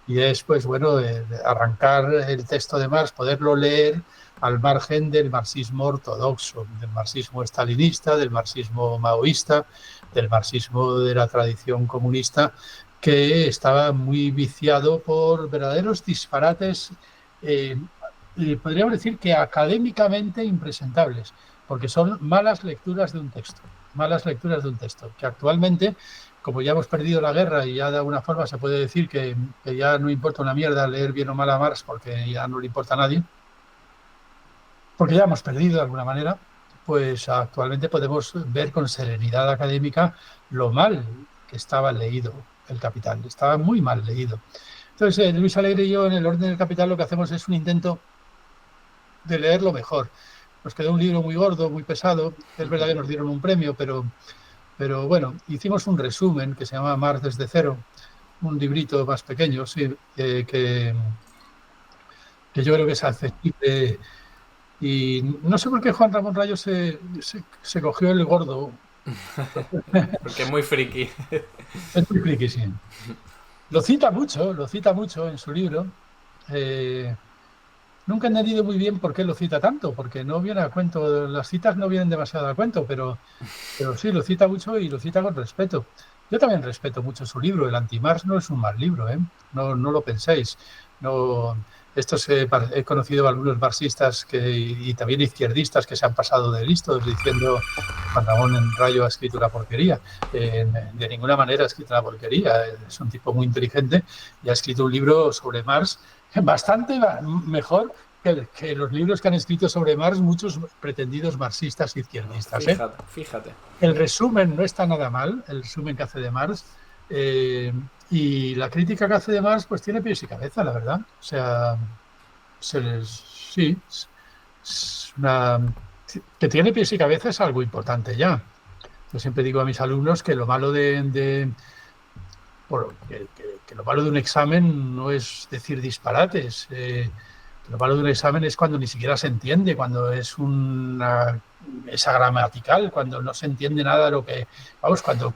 Speaker 2: y es, pues bueno, arrancar el texto de Marx, poderlo leer al margen del marxismo ortodoxo, del marxismo estalinista, del marxismo maoísta, del marxismo de la tradición comunista, que estaba muy viciado por verdaderos disparates, eh, podríamos decir que académicamente impresentables, porque son malas lecturas de un texto, que actualmente, como ya hemos perdido la guerra y ya de alguna forma se puede decir que ya no importa una mierda leer bien o mal a Marx porque ya no le importa a nadie, porque ya hemos perdido de alguna manera, pues actualmente podemos ver con serenidad académica lo mal que estaba leído el Capital, estaba muy mal leído. Entonces, Luis Alegre y yo en el Orden del Capital lo que hacemos es un intento de leerlo mejor. Nos quedó un libro muy gordo, muy pesado, es verdad que nos dieron un premio, pero bueno, hicimos un resumen que se llama Marx desde cero, un librito más pequeño, sí, que yo creo que es accesible. Y no sé por qué Juan Ramón Rayo se cogió el gordo.
Speaker 1: Porque es muy friki.
Speaker 2: Es muy friki, sí. Lo cita mucho en su libro. Eh, Nunca he entendido muy bien por qué lo cita tanto, porque no viene a cuento, las citas no vienen demasiado a cuento, pero sí, lo cita mucho y lo cita con respeto. Yo también respeto mucho su libro. El Anti-Marx no es un mal libro, ¿eh? No, no lo penséis. No, he conocido a algunos marxistas y también izquierdistas que se han pasado de listos diciendo que Juan Ramón Rayo ha escrito una porquería. De ninguna manera ha escrito una porquería. Es un tipo muy inteligente y ha escrito un libro sobre Marx bastante mejor que los libros que han escrito sobre Marx muchos pretendidos marxistas izquierdistas.
Speaker 1: Fíjate.
Speaker 2: El resumen no está nada mal, el resumen que hace de Marx, y la crítica que hace de Marx pues tiene pies y cabeza, la verdad. O sea, sí, que tiene pies y cabeza es algo importante ya. Yo siempre digo a mis alumnos que lo malo que lo malo de un examen no es decir disparates. Lo malo de un examen es cuando ni siquiera se entiende, cuando es agramatical, cuando no se entiende nada de lo que... Vamos, cuando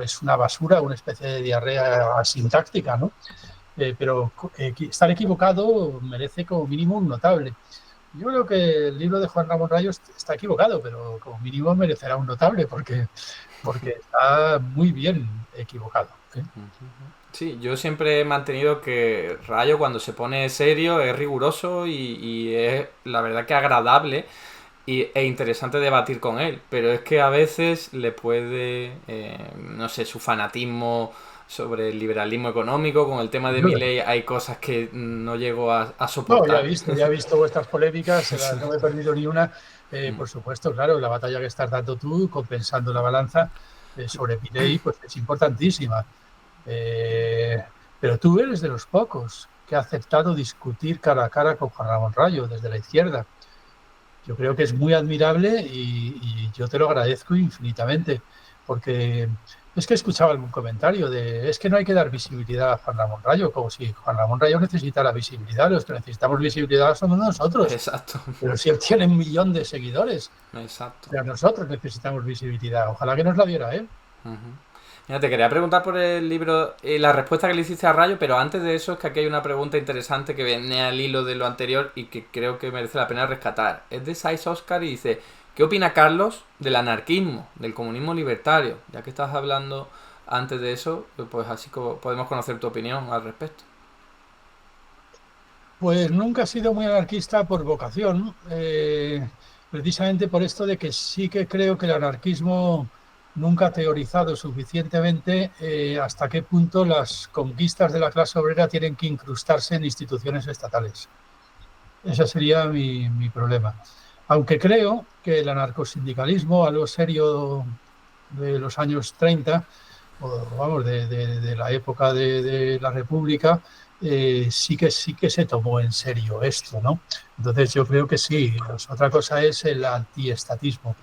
Speaker 2: es una basura, una especie de diarrea sintáctica, ¿no? Pero estar equivocado merece como mínimo un notable. Yo creo que el libro de Juan Ramón Rayo está equivocado, pero como mínimo merecerá un notable porque está muy bien equivocado.
Speaker 1: Sí, yo siempre he mantenido que Rayo cuando se pone serio es riguroso y es la verdad que agradable e interesante debatir con él, pero es que a veces le puede, no sé, su fanatismo sobre el liberalismo económico, con el tema de Milei hay cosas que no llego a soportar.
Speaker 2: No, ya he visto vuestras polémicas, no me he perdido ni una. Por supuesto, claro, la batalla que estás dando tú, compensando la balanza sobre Milei, pues es importantísima. Pero tú eres de los pocos que ha aceptado discutir cara a cara con Juan Ramón Rayo desde la izquierda. Yo creo que es muy admirable y yo te lo agradezco infinitamente, porque es que escuchaba algún comentario es que no hay que dar visibilidad a Juan Ramón Rayo, como si Juan Ramón Rayo necesitara visibilidad, los que necesitamos visibilidad somos nosotros.
Speaker 1: Exacto.
Speaker 2: Pero si él tiene 1 millón de seguidores,
Speaker 1: exacto.
Speaker 2: O sea, nosotros necesitamos visibilidad, ojalá que nos la diera él.
Speaker 1: Mira, te quería preguntar por el libro y la respuesta que le hiciste a Rayo, pero antes de eso es que aquí hay una pregunta interesante que viene al hilo de lo anterior y que creo que merece la pena rescatar. Es de Sais Oscar y dice: ¿qué opina Carlos del anarquismo, del comunismo libertario? Ya que estás hablando antes de eso, pues así podemos conocer tu opinión al respecto.
Speaker 2: Pues nunca he sido muy anarquista por vocación, precisamente por esto de que sí que creo que el anarquismo nunca ha teorizado suficientemente hasta qué punto las conquistas de la clase obrera tienen que incrustarse en instituciones estatales. Ese sería mi problema. Aunque creo que el anarcosindicalismo, algo serio de los años 30, o vamos, de la época de la República, sí que se tomó en serio esto, ¿no? Entonces yo creo que sí. Otra cosa es el antiestatismo.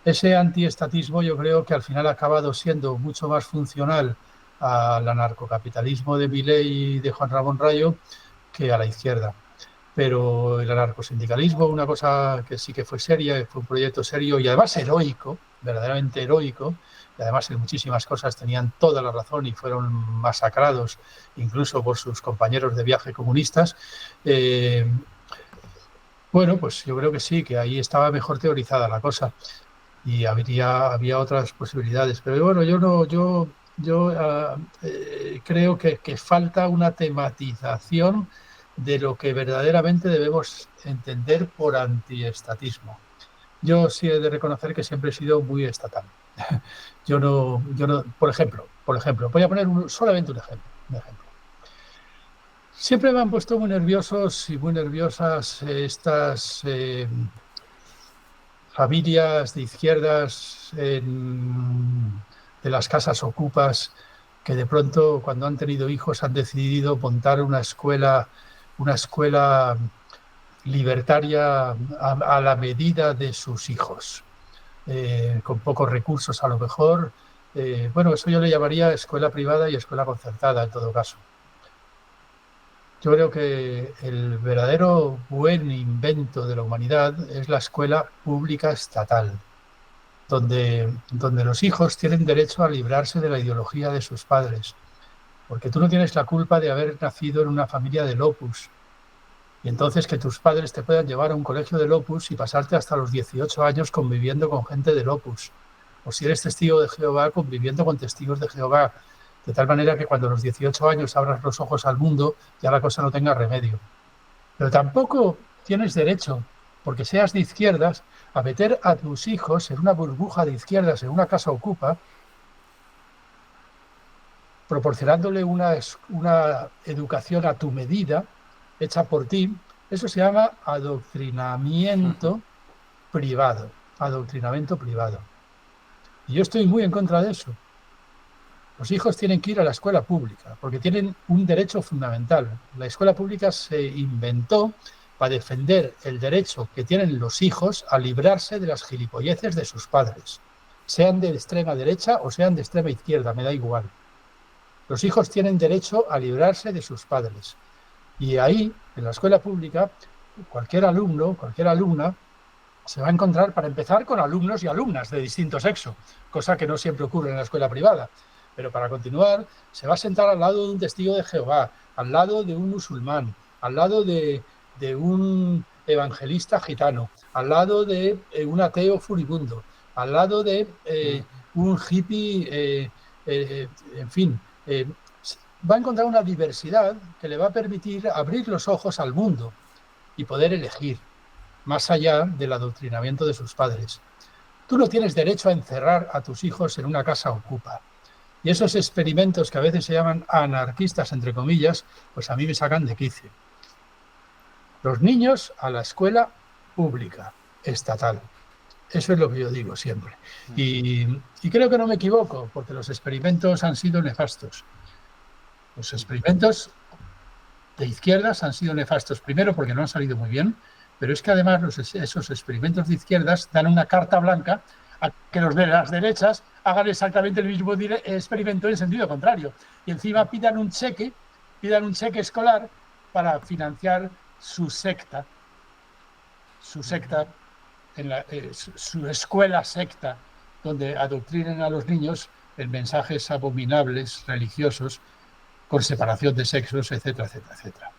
Speaker 2: Ese antiestatismo yo creo que al final ha acabado siendo mucho más funcional al anarcocapitalismo de Milei y de Juan Ramón Rayo que a la izquierda. pero el anarcosindicalismo, una cosa que sí que fue seria, fue un proyecto serio y además heroico, verdaderamente heroico, y además en muchísimas cosas tenían toda la razón y fueron masacrados incluso por sus compañeros de viaje comunistas. Bueno, pues yo creo que sí, que ahí estaba mejor teorizada la cosa y había otras posibilidades. Pero bueno, yo creo que falta una tematización de lo que verdaderamente debemos entender por antiestatismo. Yo sí he de reconocer que siempre he sido muy estatal. Yo no, por ejemplo, voy a poner solamente un ejemplo. Siempre me han puesto muy nerviosos y muy nerviosas estas familias de izquierdas de las casas ocupas que de pronto cuando han tenido hijos han decidido montar una escuela libertaria a la medida de sus hijos, con pocos recursos a lo mejor. Bueno, eso yo le llamaría escuela privada y escuela concertada en todo caso. Yo creo que el verdadero buen invento de la humanidad es la escuela pública estatal, donde los hijos tienen derecho a librarse de la ideología de sus padres, porque tú no tienes la culpa de haber nacido en una familia del Opus, y entonces que tus padres te puedan llevar a un colegio del Opus y pasarte hasta los 18 años conviviendo con gente del Opus, o si eres testigo de Jehová, conviviendo con testigos de Jehová, de tal manera que cuando a los 18 años abras los ojos al mundo, ya la cosa no tenga remedio. Pero tampoco tienes derecho, porque seas de izquierdas, a meter a tus hijos en una burbuja de izquierdas, en una casa ocupa, proporcionándole una educación a tu medida, hecha por ti. Eso se llama adoctrinamiento privado. Adoctrinamiento privado. Y yo estoy muy en contra de eso. Los hijos tienen que ir a la escuela pública porque tienen un derecho fundamental. La escuela pública se inventó para defender el derecho que tienen los hijos a librarse de las gilipolleces de sus padres, sean de extrema derecha o sean de extrema izquierda, me da igual. Los hijos tienen derecho a librarse de sus padres. Y ahí, en la escuela pública, cualquier alumno, cualquier alumna, se va a encontrar, para empezar, con alumnos y alumnas de distinto sexo, cosa que no siempre ocurre en la escuela privada. Pero para continuar, se va a sentar al lado de un testigo de Jehová, al lado de un musulmán, al lado de un evangelista gitano, al lado de un ateo furibundo, al lado de un hippie, en fin. Va a encontrar una diversidad que le va a permitir abrir los ojos al mundo y poder elegir, más allá del adoctrinamiento de sus padres. Tú no tienes derecho a encerrar a tus hijos en una casa ocupa. Y esos experimentos que a veces se llaman anarquistas, entre comillas, pues a mí me sacan de quicio. Los niños a la escuela pública, estatal. Eso es lo que yo digo siempre. Y creo que no me equivoco, porque los experimentos han sido nefastos. Los experimentos de izquierdas han sido nefastos, primero porque no han salido muy bien, pero es que además esos experimentos de izquierdas dan una carta blanca a que los de las derechas hagan exactamente el mismo experimento en sentido contrario. Y encima pidan un cheque escolar para financiar su secta, su escuela secta, donde adoctrinen a los niños en mensajes abominables, religiosos, con separación de sexos, etcétera, etcétera, etcétera.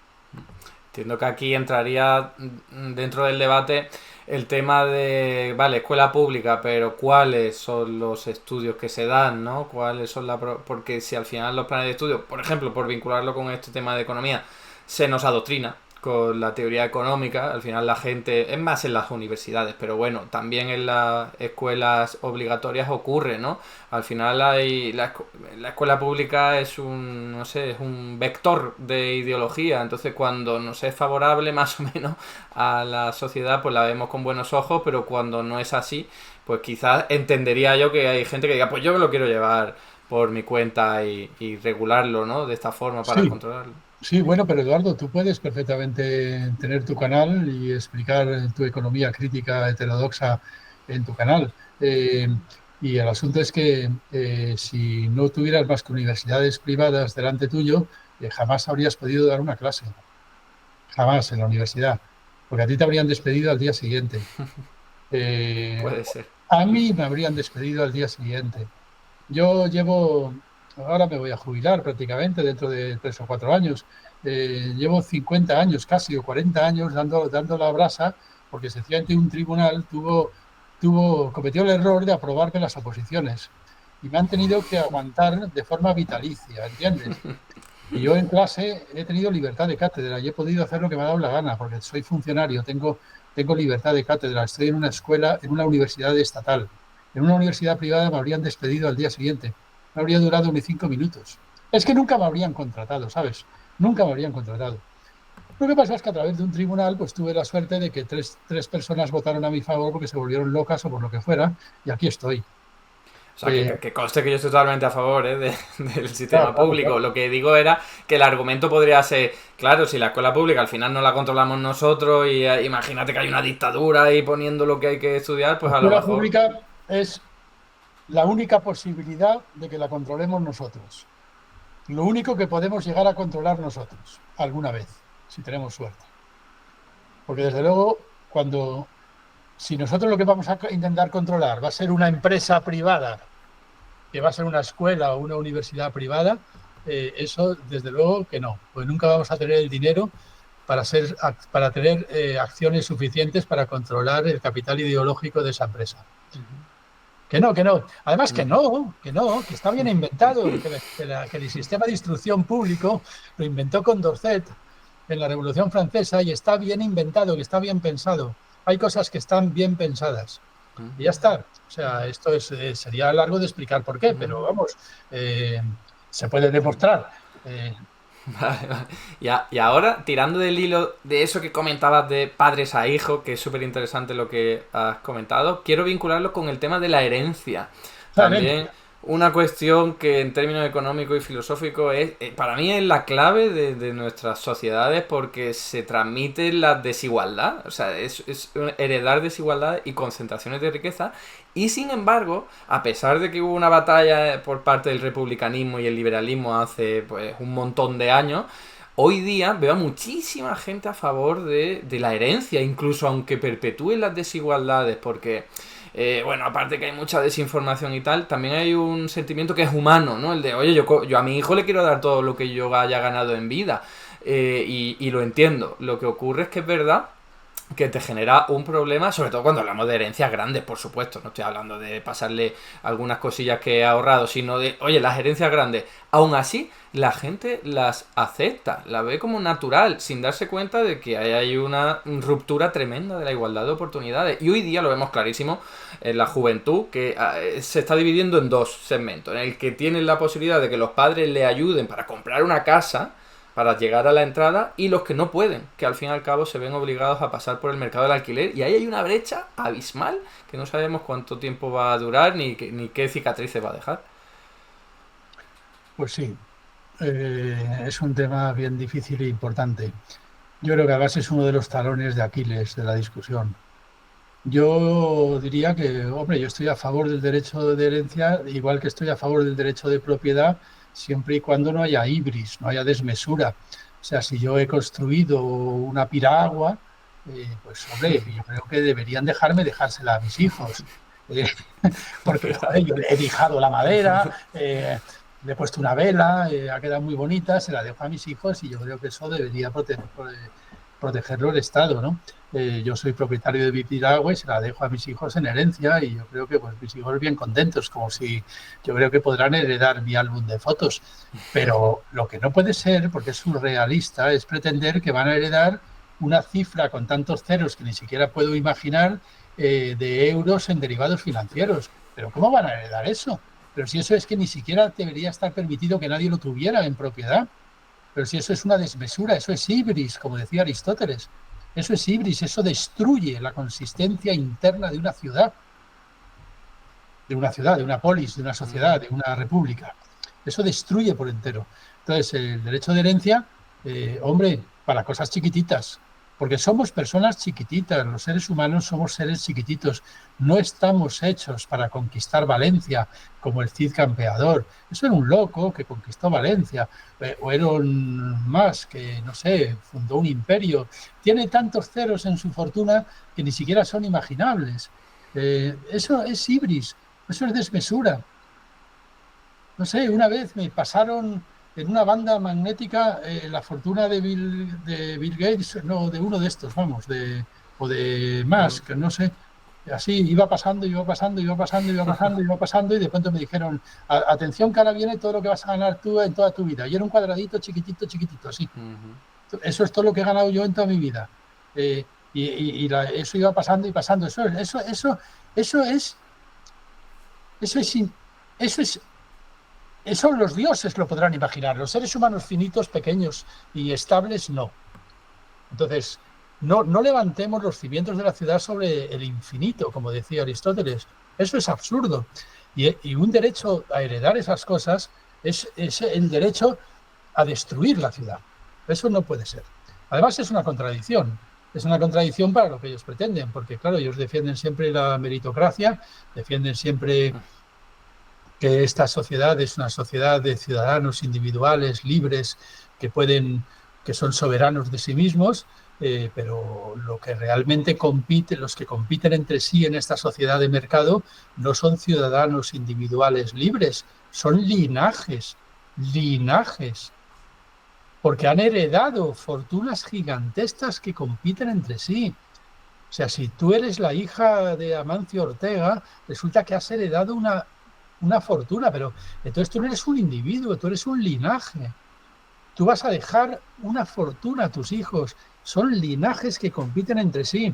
Speaker 1: Entiendo que aquí entraría dentro del debate el tema de, vale, escuela pública, pero cuáles son los estudios que se dan, ¿no? Cuáles son porque si al final los planes de estudio, por ejemplo, por vincularlo con este tema de economía, se nos adoctrina con la teoría económica, al final la gente, es más en las universidades, pero bueno, también en las escuelas obligatorias ocurre, ¿no? Al final hay la escuela pública es un, no sé, es un vector de ideología, entonces cuando nos es favorable más o menos a la sociedad, pues la vemos con buenos ojos, pero cuando no es así, pues quizás entendería yo que hay gente que diga, pues yo me lo quiero llevar por mi cuenta y regularlo, ¿no? De esta forma para controlarlo.
Speaker 2: Sí, bueno, pero Eduardo, tú puedes perfectamente tener tu canal y explicar tu economía crítica heterodoxa en tu canal. Y el asunto es que si no tuvieras más que universidades privadas delante tuyo, jamás habrías podido dar una clase. jamás en la universidad, porque a ti te habrían despedido al día siguiente. Eh,
Speaker 1: Puede ser.
Speaker 2: a mí me habrían despedido al día siguiente. Yo llevo, ahora me voy a jubilar prácticamente dentro de 3 o 4 años. Llevo 50 años casi o 40 años dando la brasa porque sencillamente un tribunal cometió el error de aprobarme las oposiciones y me han tenido que aguantar de forma vitalicia, ¿entiendes? Y yo en clase he tenido libertad de cátedra y he podido hacer lo que me ha dado la gana porque soy funcionario, tengo libertad de cátedra, estoy en una escuela, en una universidad estatal. En una universidad privada me habrían despedido al día siguiente. No habría durado ni 5 minutos. Es que nunca me habrían contratado, ¿sabes? Nunca me habrían contratado. Lo que pasa es que a través de un tribunal pues tuve la suerte de que tres personas votaron a mi favor porque se volvieron locas o por lo que fuera y aquí estoy.
Speaker 1: O sea,
Speaker 2: Eh,
Speaker 1: que conste que yo estoy totalmente a favor del
Speaker 2: claro,
Speaker 1: sistema
Speaker 2: claro,
Speaker 1: público.
Speaker 2: claro.
Speaker 1: Lo que digo era que el argumento podría ser, claro, si la escuela pública al final no la controlamos nosotros y imagínate que hay una dictadura ahí poniendo lo que hay que estudiar,
Speaker 2: La
Speaker 1: pues a lo
Speaker 2: escuela
Speaker 1: mejor...
Speaker 2: pública es la única posibilidad de que la controlemos nosotros. Lo único que podemos llegar a controlar nosotros, alguna vez, si tenemos suerte. Porque desde luego, si nosotros lo que vamos a intentar controlar va a ser una empresa privada, que va a ser una escuela o una universidad privada, eso desde luego que no, pues nunca vamos a tener el dinero para tener acciones suficientes para controlar el capital ideológico de esa empresa. Que no, que no. Además que está bien inventado, que el sistema de instrucción público lo inventó Condorcet en la Revolución Francesa y está bien inventado, que está bien pensado. Hay cosas que están bien pensadas. Y ya está. O sea, esto sería largo de explicar por qué, pero vamos, eh, se puede demostrar.
Speaker 1: Vale, vale. Y ahora, tirando del hilo de eso que comentabas de padres a hijos, que es súper interesante lo que has comentado, quiero vincularlo con el tema de la herencia.
Speaker 2: La
Speaker 1: También
Speaker 2: herencia.
Speaker 1: una cuestión que en términos económicos y filosóficos es, para mí es la clave de nuestras sociedades porque se transmite la desigualdad, o sea, es heredar desigualdad y concentraciones de riqueza. Y sin embargo, a pesar de que hubo una batalla por parte del republicanismo y el liberalismo hace pues un montón de años, hoy día veo a muchísima gente a favor de la herencia, incluso aunque perpetúen las desigualdades, porque, bueno, aparte que hay mucha desinformación y tal, también hay un sentimiento que es humano, ¿no? El de, oye, yo a mi hijo le quiero dar todo lo que yo haya ganado en vida, y lo entiendo. Lo que ocurre es que es verdad que te genera un problema, sobre todo cuando hablamos de herencias grandes, por supuesto. No estoy hablando de pasarle algunas cosillas que he ahorrado, sino de, oye, las herencias grandes. Aún así, la gente las acepta, la ve como natural, sin darse cuenta de que hay una ruptura tremenda de la igualdad de oportunidades. Y hoy día lo vemos clarísimo en la juventud, que se está dividiendo en dos segmentos, en el que tienen la posibilidad de que los padres le ayuden para comprar una casa, para llegar a la entrada, y los que no pueden, que al fin y al cabo se ven obligados a pasar por el mercado del alquiler, y ahí hay una brecha abismal que no sabemos cuánto tiempo va a durar ni qué cicatrices va a dejar.
Speaker 2: Pues sí, es un tema bien difícil e importante. Yo creo que además es uno de los talones de Aquiles de la discusión. Yo diría que, hombre, yo estoy a favor del derecho de herencia, igual que estoy a favor del derecho de propiedad, siempre y cuando no haya ibris, no haya desmesura. O sea, si yo he construido una piragua, pues, hombre, yo creo que deberían dejársela a mis hijos. Eh, porque, joder, yo he lijado la madera, le he puesto una vela, ha quedado muy bonita, se la dejo a mis hijos y yo creo que eso debería protegerlo el Estado, ¿no? Yo soy propietario de mi piragua y se la dejo a mis hijos en herencia y yo creo que pues mis hijos bien contentos, como si yo creo que podrán heredar mi álbum de fotos. Pero lo que no puede ser, porque es surrealista, es pretender que van a heredar una cifra con tantos ceros que ni siquiera puedo imaginar de euros en derivados financieros. Pero ¿cómo van a heredar eso? Pero si eso es que ni siquiera debería estar permitido que nadie lo tuviera en propiedad. Pero si eso es una desmesura, eso es ibris, como decía Aristóteles. Eso es ibris, eso destruye la consistencia interna de una polis, de una sociedad, de una república. Eso destruye por entero. Entonces, el derecho de herencia, hombre, para cosas chiquititas, porque somos personas chiquititas, los seres humanos somos seres chiquititos, no estamos hechos para conquistar Valencia como el Cid Campeador. Eso era un loco que conquistó Valencia, o Elon Musk, que, no sé, fundó un imperio. Tiene tantos ceros en su fortuna que ni siquiera son imaginables. Eso es ibris, eso es desmesura. No sé, una vez me pasaron en una banda magnética la fortuna de Bill Gates, no, de uno de estos, vamos, o de Musk, no sé. Así iba pasando, iba pasando, iba pasando, iba pasando, iba pasando, y de pronto me dijeron, atención que ahora viene todo lo que vas a ganar tú en toda tu vida. Y era un cuadradito chiquitito, chiquitito, así. Eso es todo lo que he ganado yo en toda mi vida. Eso iba pasando y pasando. Eso los dioses lo podrán imaginar. Los seres humanos finitos, pequeños y estables, no. Entonces, no levantemos los cimientos de la ciudad sobre el infinito, como decía Aristóteles. Eso es absurdo. Y un derecho a heredar esas cosas es el derecho a destruir la ciudad. Eso no puede ser. Además, es una contradicción. Es una contradicción para lo que ellos pretenden, porque, claro, ellos defienden siempre la meritocracia, defienden siempre que esta sociedad es una sociedad de ciudadanos individuales, libres, que son soberanos de sí mismos, pero lo que realmente los que compiten entre sí en esta sociedad de mercado no son ciudadanos individuales libres, son linajes, porque han heredado fortunas gigantescas que compiten entre sí. O sea, si tú eres la hija de Amancio Ortega, resulta que has heredado una fortuna, pero entonces tú no eres un individuo, tú eres un linaje. Tú vas a dejar una fortuna a tus hijos. Son linajes que compiten entre sí.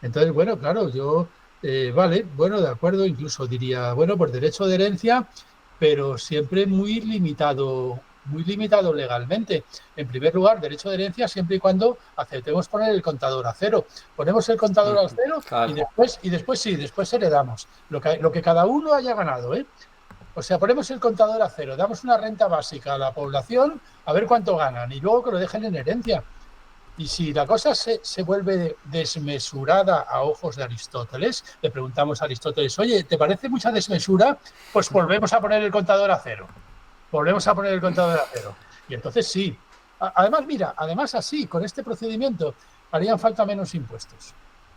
Speaker 2: Entonces, bueno, claro, yo, vale, bueno, de acuerdo, incluso diría, bueno, por derecho de herencia, pero siempre muy limitado legalmente. En primer lugar, derecho de herencia siempre y cuando aceptemos poner el contador a cero. Ponemos el contador a cero, claro. y después heredamos lo que cada uno haya ganado, ¿eh? O sea, ponemos el contador a cero, damos una renta básica a la población a ver cuánto ganan y luego que lo dejen en herencia. Y si la cosa se vuelve desmesurada a ojos de Aristóteles, le preguntamos a Aristóteles, oye, ¿te parece mucha desmesura? Pues volvemos a poner el contador a cero. Volvemos a poner el contador a cero. Y entonces sí. Además, mira, así, con este procedimiento, harían falta menos impuestos.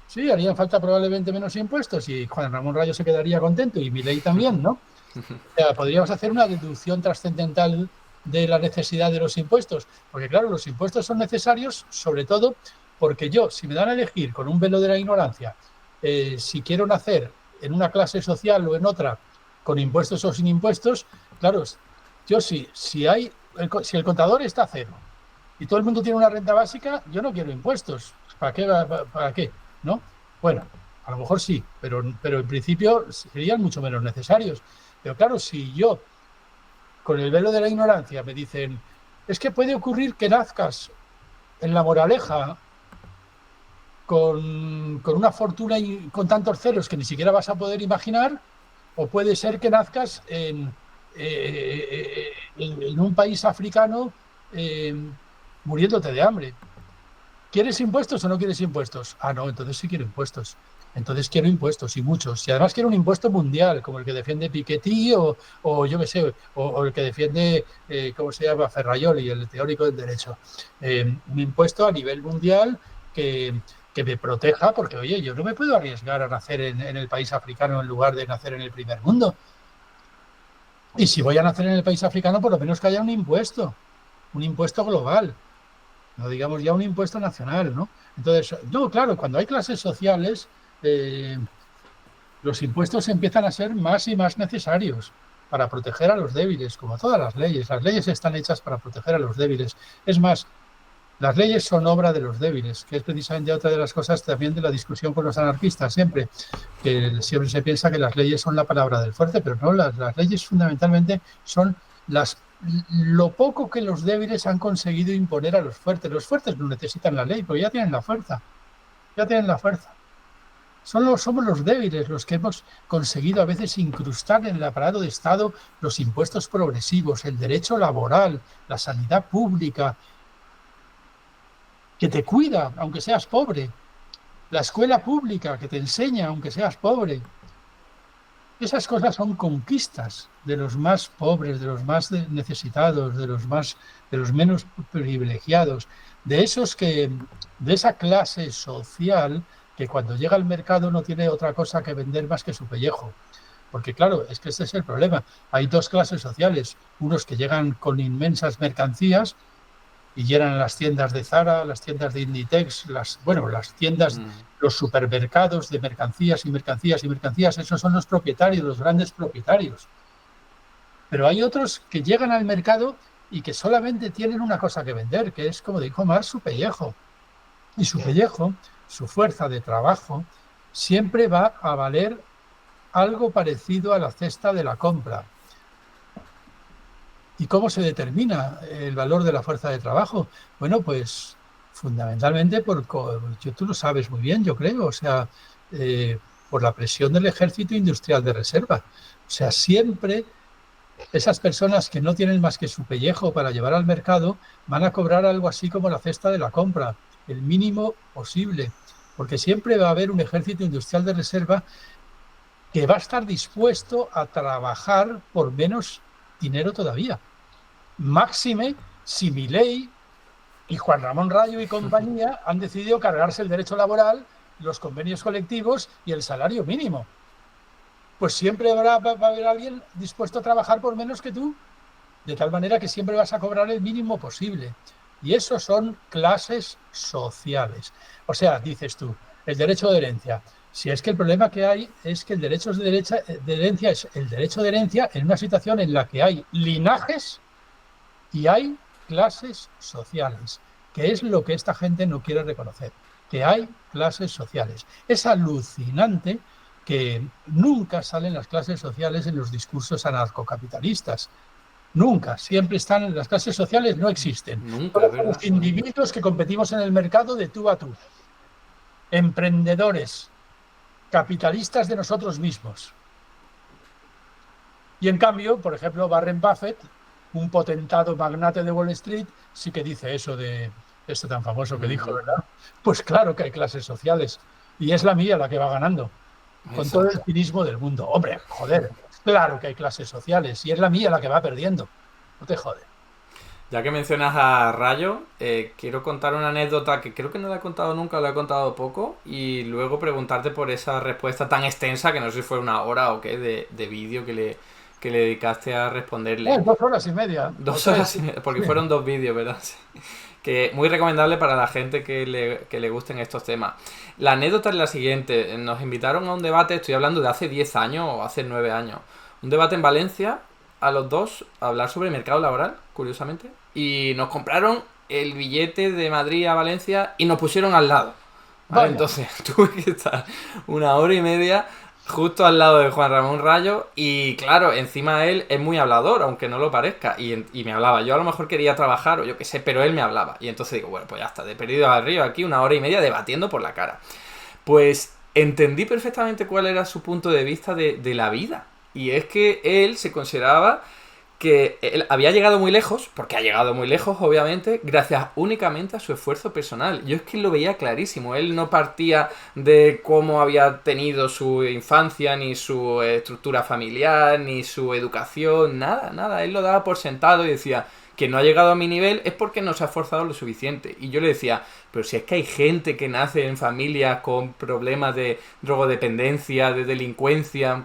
Speaker 2: Sí, harían falta probablemente menos impuestos y Juan Ramón Rayo se quedaría contento y Milei también, ¿no? O sea, podríamos hacer una deducción trascendental de la necesidad de los impuestos, porque claro, los impuestos son necesarios sobre todo porque yo, si me dan a elegir con un velo de la ignorancia, si quiero nacer en una clase social o en otra, con impuestos o sin impuestos, claro, yo si el contador está a cero y todo el mundo tiene una renta básica, yo no quiero impuestos. ¿Para qué? ¿No? Bueno, a lo mejor sí, pero en principio serían mucho menos necesarios. Pero claro, si yo, con el velo de la ignorancia, me dicen, es que puede ocurrir que nazcas en La Moraleja con una fortuna y con tantos ceros que ni siquiera vas a poder imaginar, o puede ser que nazcas en un país africano muriéndote de hambre. ¿Quieres impuestos o no quieres impuestos? Ah, no, entonces sí quiero impuestos. Entonces quiero impuestos y muchos. Y además quiero un impuesto mundial, como el que defiende Piketty o yo qué sé, o el que defiende, ¿cómo se llama? Ferraioli, el teórico del derecho. Un impuesto a nivel mundial que me proteja, porque, oye, yo no me puedo arriesgar a nacer en el país africano en lugar de nacer en el primer mundo. Y si voy a nacer en el país africano, por lo menos que haya un impuesto global. No digamos ya un impuesto nacional, ¿no? Entonces, no, claro, cuando hay clases sociales, los impuestos empiezan a ser más y más necesarios para proteger a los débiles, como todas las leyes. Las leyes están hechas para proteger a los débiles. Es más, las leyes son obra de los débiles, que es precisamente otra de las cosas también de la discusión con los anarquistas siempre, que siempre se piensa que las leyes son la palabra del fuerte, pero no, las leyes fundamentalmente son lo poco que los débiles han conseguido imponer a los fuertes. Los fuertes no necesitan la ley, porque ya tienen la fuerza. Somos los débiles los que hemos conseguido a veces incrustar en el aparato de Estado los impuestos progresivos, el derecho laboral, la sanidad pública. que te cuida, aunque seas pobre, la escuela pública que te enseña, aunque seas pobre. Esas cosas son conquistas de los más pobres, de los más necesitados, de los menos privilegiados, de esos que, de esa clase social que cuando llega al mercado no tiene otra cosa que vender más que su pellejo. Porque claro, es que este es el problema. Hay dos clases sociales, unos que llegan con inmensas mercancías y llenan las tiendas de Zara, las tiendas de Inditex, las tiendas, los supermercados de mercancías y mercancías y mercancías. Esos son los propietarios, los grandes propietarios. Pero hay otros que llegan al mercado y que solamente tienen una cosa que vender, que es, como dijo Marx, su pellejo. Y su pellejo, su fuerza de trabajo, siempre va a valer algo parecido a la cesta de la compra. ¿Y cómo se determina el valor de la fuerza de trabajo? Bueno, pues fundamentalmente tú lo sabes muy bien, yo creo, o sea, por la presión del ejército industrial de reserva. O sea, siempre esas personas que no tienen más que su pellejo para llevar al mercado van a cobrar algo así como la cesta de la compra, el mínimo posible, porque siempre va a haber un ejército industrial de reserva que va a estar dispuesto a trabajar por menos dinero todavía. Máxime si Milei y Juan Ramón Rayo y compañía han decidido cargarse el derecho laboral, los convenios colectivos y el salario mínimo. Pues siempre va a haber alguien dispuesto a trabajar por menos que tú, de tal manera que siempre vas a cobrar el mínimo posible. Y eso son clases sociales. O sea, dices tú, el derecho de herencia. Si es que el problema que hay es que el derecho de herencia es el derecho de herencia en una situación en la que hay linajes y hay clases sociales, que es lo que esta gente no quiere reconocer, que hay clases sociales. Es alucinante que nunca salen las clases sociales en los discursos anarcocapitalistas. Nunca, siempre están, las clases sociales no existen.
Speaker 1: Nunca,
Speaker 2: Todos
Speaker 1: es verdad.
Speaker 2: los individuos que competimos en el mercado de tú a tú. Emprendedores, capitalistas de nosotros mismos. Y en cambio, por ejemplo, Warren Buffett, un potentado magnate de Wall Street, sí que dice eso de esto tan famoso que dijo, ¿verdad? Pues claro que hay clases sociales. Y es la mía la que va ganando, con todo el
Speaker 1: Exacto.
Speaker 2: cinismo del mundo. Hombre, joder, claro que hay clases sociales y es la mía la que va perdiendo. No te jode.
Speaker 1: Ya que mencionas a Rayo, quiero contar una anécdota que creo que no la he contado nunca, la he contado poco, y luego preguntarte por esa respuesta tan extensa, que no sé si fue una hora o qué, de vídeo que le dedicaste a responderle.
Speaker 2: 2 horas y media o
Speaker 1: 2 horas
Speaker 2: tres.
Speaker 1: y media, porque
Speaker 2: Sí.
Speaker 1: fueron dos vídeos, ¿verdad? Sí. Que muy recomendable para la gente que le gusten estos temas. La anécdota es la siguiente. Nos invitaron a un debate, estoy hablando de hace 10 años o hace 9 años. Un debate en Valencia, a los dos, a hablar sobre el mercado laboral, curiosamente. Y nos compraron el billete de Madrid a Valencia y nos pusieron al lado. ¿Vale?
Speaker 2: Vaya.
Speaker 1: Entonces tuve que estar 1 hora y media justo al lado de Juan Ramón Rayo y claro, encima él es muy hablador, aunque no lo parezca, y me hablaba. Yo a lo mejor quería trabajar o yo qué sé, pero él me hablaba. Y entonces digo, bueno, pues ya está, de perdido al río aquí 1 hora y media debatiendo por la cara. Pues entendí perfectamente cuál era su punto de vista de la vida. Y es que él se consideraba que él había llegado muy lejos, porque ha llegado muy lejos, obviamente, gracias únicamente a su esfuerzo personal. Yo es que lo veía clarísimo. Él no partía de cómo había tenido su infancia, ni su estructura familiar, ni su educación, nada, nada. Él lo daba por sentado y decía que no ha llegado a mi nivel es porque no se ha esforzado lo suficiente. Y yo le decía, pero si es que hay gente que nace en familias con problemas de drogodependencia, de delincuencia,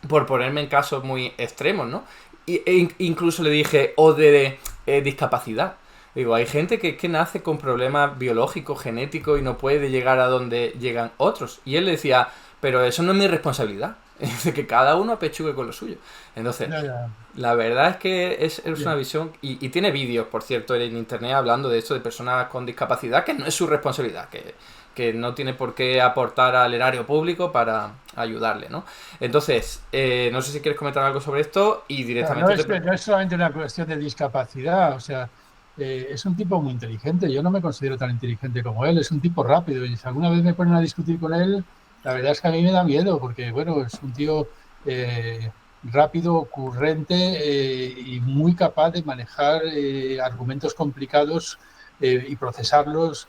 Speaker 1: por ponerme en casos muy extremos, ¿no? Incluso le dije, o de discapacidad. Digo, hay gente que nace con problemas biológicos, genéticos y no puede llegar a donde llegan otros. Y él decía, pero eso no es mi responsabilidad. Es que cada uno apechugue con lo suyo. Entonces,
Speaker 2: Ya, ya.
Speaker 1: la verdad es que es una
Speaker 2: Bien.
Speaker 1: visión, y tiene vídeos, por cierto, en internet hablando de esto, de personas con discapacidad, que no es su responsabilidad, que no tiene por qué aportar al erario público para ayudarle, ¿no? Entonces, no sé si quieres comentar algo sobre esto y
Speaker 2: Pero no
Speaker 1: directamente
Speaker 2: es, no es solamente una cuestión de discapacidad, o sea, es un tipo muy inteligente. Yo no me considero tan inteligente como él, es un tipo rápido. Y si alguna vez me ponen a discutir con él, la verdad es que a mí me da miedo, porque, bueno, es un tío rápido, ocurrente y muy capaz de manejar argumentos complicados y procesarlos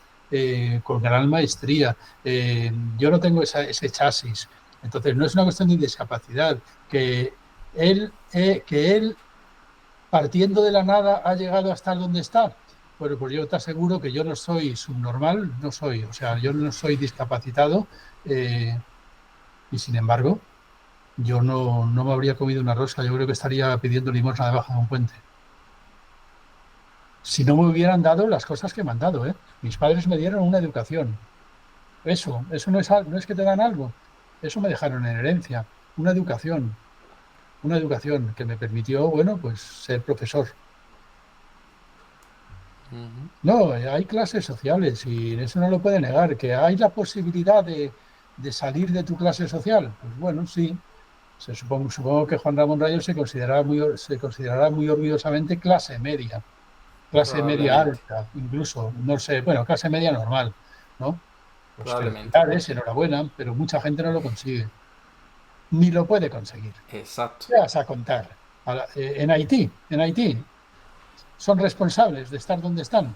Speaker 2: con gran maestría. Yo no tengo ese chasis. Entonces, no es una cuestión de discapacidad. Que él, partiendo de la nada, ha llegado a estar donde está. Bueno, pues yo te aseguro que yo no soy subnormal, no soy, o sea, yo no soy discapacitado, y sin embargo, yo no me habría comido una rosca, yo creo que estaría pidiendo limosna debajo de un puente. Si no me hubieran dado las cosas que me han dado, ¿eh? Mis padres me dieron una educación. Eso no es que te dan algo, eso me dejaron en herencia, una educación, una educación que me permitió, bueno, pues ser profesor.
Speaker 1: Ujú.
Speaker 2: No, hay clases sociales y eso no lo puede negar, que hay la posibilidad de salir de tu clase social. Pues bueno, sí. Supongo que Juan Ramón Rayo se considerará muy orgullosamente clase media
Speaker 1: Probablemente,
Speaker 2: alta, incluso, no sé, bueno, clase media normal, ¿no? Pues
Speaker 1: probablemente.
Speaker 2: felicidades, enhorabuena, pero mucha gente no lo consigue, ni lo puede conseguir.
Speaker 1: Exacto.
Speaker 2: ¿Qué vas a contar? En Haití, son responsables de estar donde están.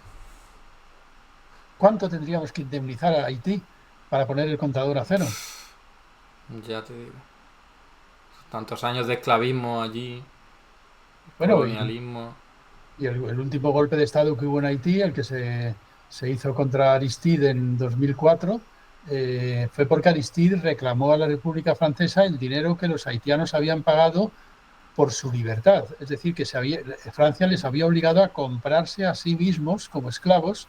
Speaker 2: ¿Cuánto tendríamos que indemnizar a Haití para poner el contador a cero?
Speaker 1: Ya te digo. Tantos años de esclavismo allí,
Speaker 2: Bueno, y,
Speaker 1: colonialismo.
Speaker 2: y el último golpe de Estado que hubo en Haití, el que se hizo contra Aristide en 2004, fue porque Aristide reclamó a la República Francesa el dinero que los haitianos habían pagado por su libertad. Es decir, que Francia les había obligado a comprarse a sí mismos como esclavos.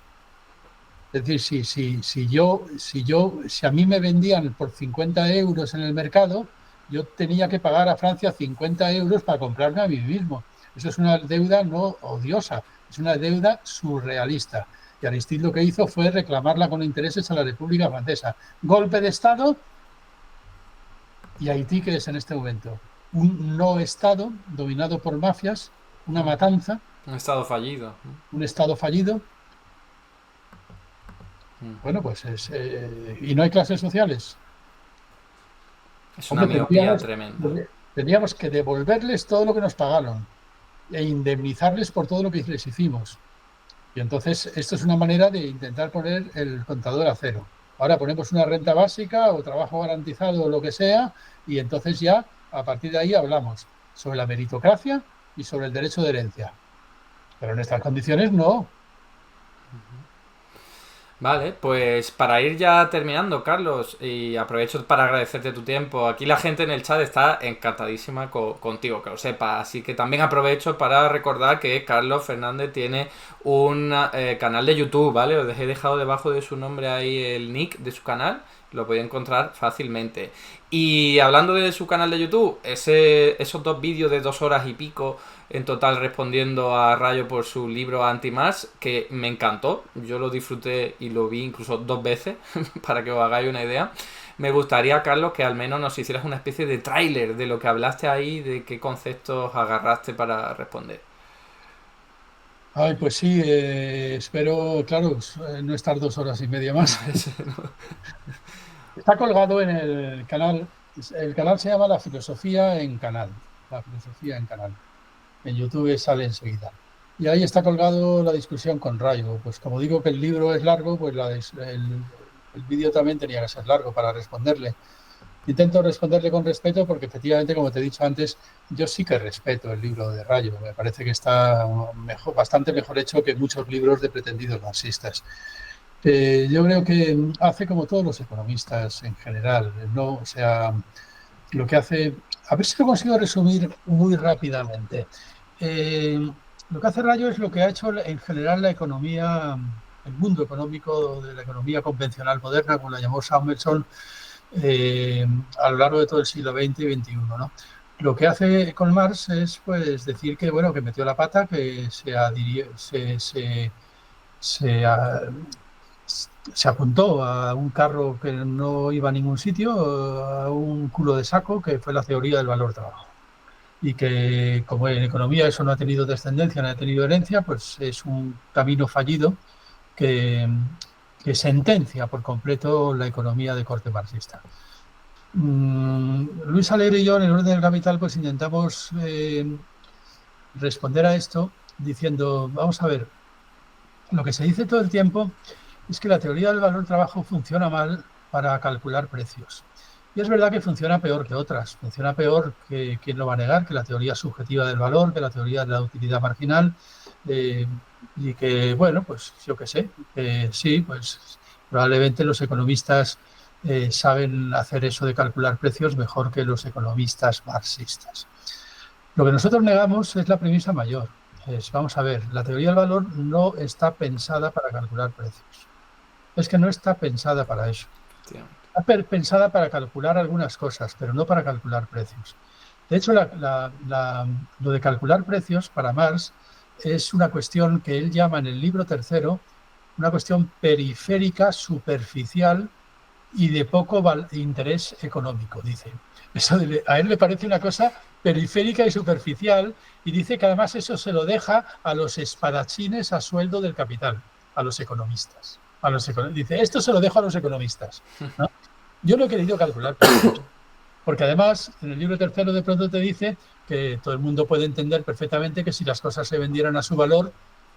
Speaker 2: Es decir, si a mí me vendían por 50 euros en el mercado, yo tenía que pagar a Francia 50 euros para comprarme a mí mismo. Eso es una deuda no odiosa, es una deuda surrealista. Y Aristide lo que hizo fue reclamarla con intereses a la República Francesa. Golpe de Estado, y Haití, ¿qué es en este momento? Un no Estado dominado por mafias, una matanza,
Speaker 1: Un estado fallido.
Speaker 2: un Estado fallido.
Speaker 1: Ujú.
Speaker 2: Bueno, pues y no hay clases sociales.
Speaker 1: Es una
Speaker 2: Hombre,
Speaker 1: miopía
Speaker 2: tendríamos,
Speaker 1: tremenda.
Speaker 2: tendríamos que devolverles todo lo que nos pagaron e indemnizarles por todo lo que les hicimos. Y entonces, esto es una manera de intentar poner el contador a cero. Ahora ponemos una renta básica o trabajo garantizado o lo que sea, y entonces ya a partir de ahí hablamos sobre la meritocracia y sobre el derecho de herencia. Pero en estas condiciones no.
Speaker 1: Vale, pues para ir ya terminando, Carlos, y aprovecho para agradecerte tu tiempo. Aquí la gente en el chat está encantadísima contigo, que lo sepa. Así que también aprovecho para recordar que Carlos Fernández tiene un canal de YouTube, ¿vale? Os he dejado debajo de su nombre ahí el nick de su canal. Lo podéis encontrar fácilmente. Y hablando de su canal de YouTube, esos dos vídeos de 2 horas y pico en total respondiendo a Rayo por su libro Anti-Mars, que me encantó. Yo lo disfruté y lo vi incluso 2 veces, para que os hagáis una idea. Me gustaría, Carlos, que al menos nos hicieras una especie de tráiler de lo que hablaste ahí, de qué conceptos agarraste para responder.
Speaker 2: Ay, pues sí, espero, claro, no estar 2 horas y media más. Está colgado en el canal. El canal se llama La Filosofía en Canal. La Filosofía en Canal. En YouTube sale enseguida. Y ahí está colgado la discusión con Rayo. Pues como digo que el libro es largo, pues el vídeo también tenía que ser largo para responderle. Intento responderle con respeto porque efectivamente, como te he dicho antes, yo sí que respeto el libro de Rayo. Me parece que está bastante mejor hecho que muchos libros de pretendidos marxistas. Yo creo que hace como todos los economistas en general, ¿no? O sea, lo que hace, a ver si lo consigo resumir muy rápidamente. Eh, lo que hace Rayo es lo que ha hecho en general la economía, el mundo económico de la economía convencional moderna, como la llamó Samuelson, eh, a lo largo de todo el siglo XX y XXI, ¿no? Lo que hace con Marx es pues decir que bueno, que metió la pata, que se, se apuntó a un carro que no iba a ningún sitio, a un culo de saco, que fue la teoría del valor trabajo. Y que como en economía eso no ha tenido descendencia, no ha tenido herencia, pues es un camino fallido que, que sentencia por completo la economía de corte marxista. Luis Alegre y yo en el orden del capital pues intentamos responder a esto diciendo, vamos a ver, lo que se dice todo el tiempo es que la teoría del valor trabajo funciona mal para calcular precios. Y es verdad que funciona peor que otras. Funciona peor que, ¿quién lo va a negar?, que la teoría subjetiva del valor, que la teoría de la utilidad marginal, eh, y que, bueno, pues yo qué sé, sí, pues probablemente los economistas saben hacer eso de calcular precios mejor que los economistas marxistas. Lo que nosotros negamos es la premisa mayor. Vamos a ver, la teoría del valor no está pensada para calcular precios. Es que no está pensada para eso. Está pensada para calcular algunas cosas, pero no para calcular precios. De hecho, lo de calcular precios para Marx es una cuestión que él llama en el libro tercero una cuestión periférica, superficial y de poco interés económico, dice. Eso a él le parece una cosa periférica y superficial, y dice que además eso se lo deja a los espadachines a sueldo del capital, a los economistas. Dice, esto se lo dejo a los economistas, ¿no? Yo no he querido calcular precios, porque además en el libro tercero de pronto te dice que todo el mundo puede entender perfectamente que si las cosas se vendieran a su valor,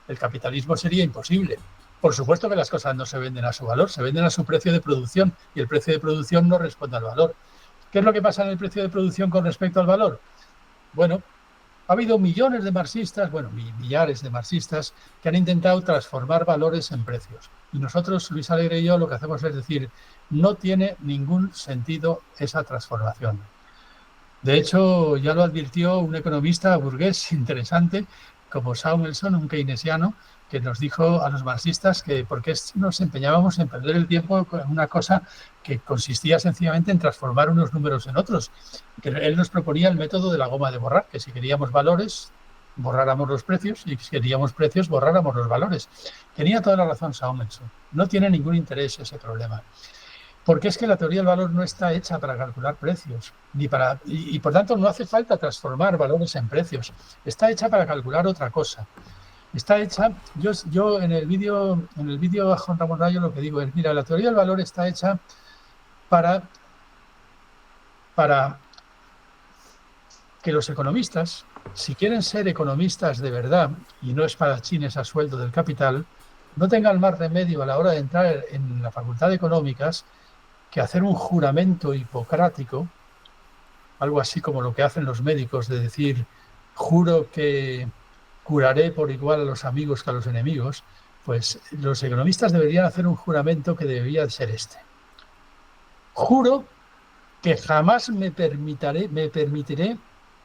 Speaker 2: el capitalismo sería imposible. Por supuesto que las cosas no se venden a su valor, se venden a su precio de producción, y el precio de producción no responde al valor. ¿Qué es lo que pasa en el precio de producción con respecto al valor? Bueno, ha habido millones de marxistas, bueno, millares de marxistas, que han intentado transformar valores en precios. Y nosotros, Luis Alegre y yo, lo que hacemos es decir, no tiene ningún sentido esa transformación. De hecho, ya lo advirtió un economista burgués interesante, como Samuelson, un keynesiano, que nos dijo a los marxistas que por qué nos empeñábamos en perder el tiempo en una cosa que consistía sencillamente en transformar unos números en otros. Que él nos proponía el método de la goma de borrar, que si queríamos valores, borráramos los precios, y si queríamos precios, borráramos los valores. Tenía toda la razón Samuelson. No tiene ningún interés ese problema. Porque es que la teoría del valor no está hecha para calcular precios, y por tanto no hace falta transformar valores en precios. Está hecha para calcular otra cosa. Está hecha, yo en el vídeo a Juan Ramón Rayo lo que digo es, mira, la teoría del valor está hecha para que los economistas, si quieren ser economistas de verdad y no espadachines a sueldo del capital, no tengan más remedio a la hora de entrar en la Facultad de Económicas que hacer un juramento hipocrático, algo así como lo que hacen los médicos, de decir, juro que curaré por igual a los amigos que a los enemigos. Pues los economistas deberían hacer un juramento que debería ser este. Juro que jamás me permitiré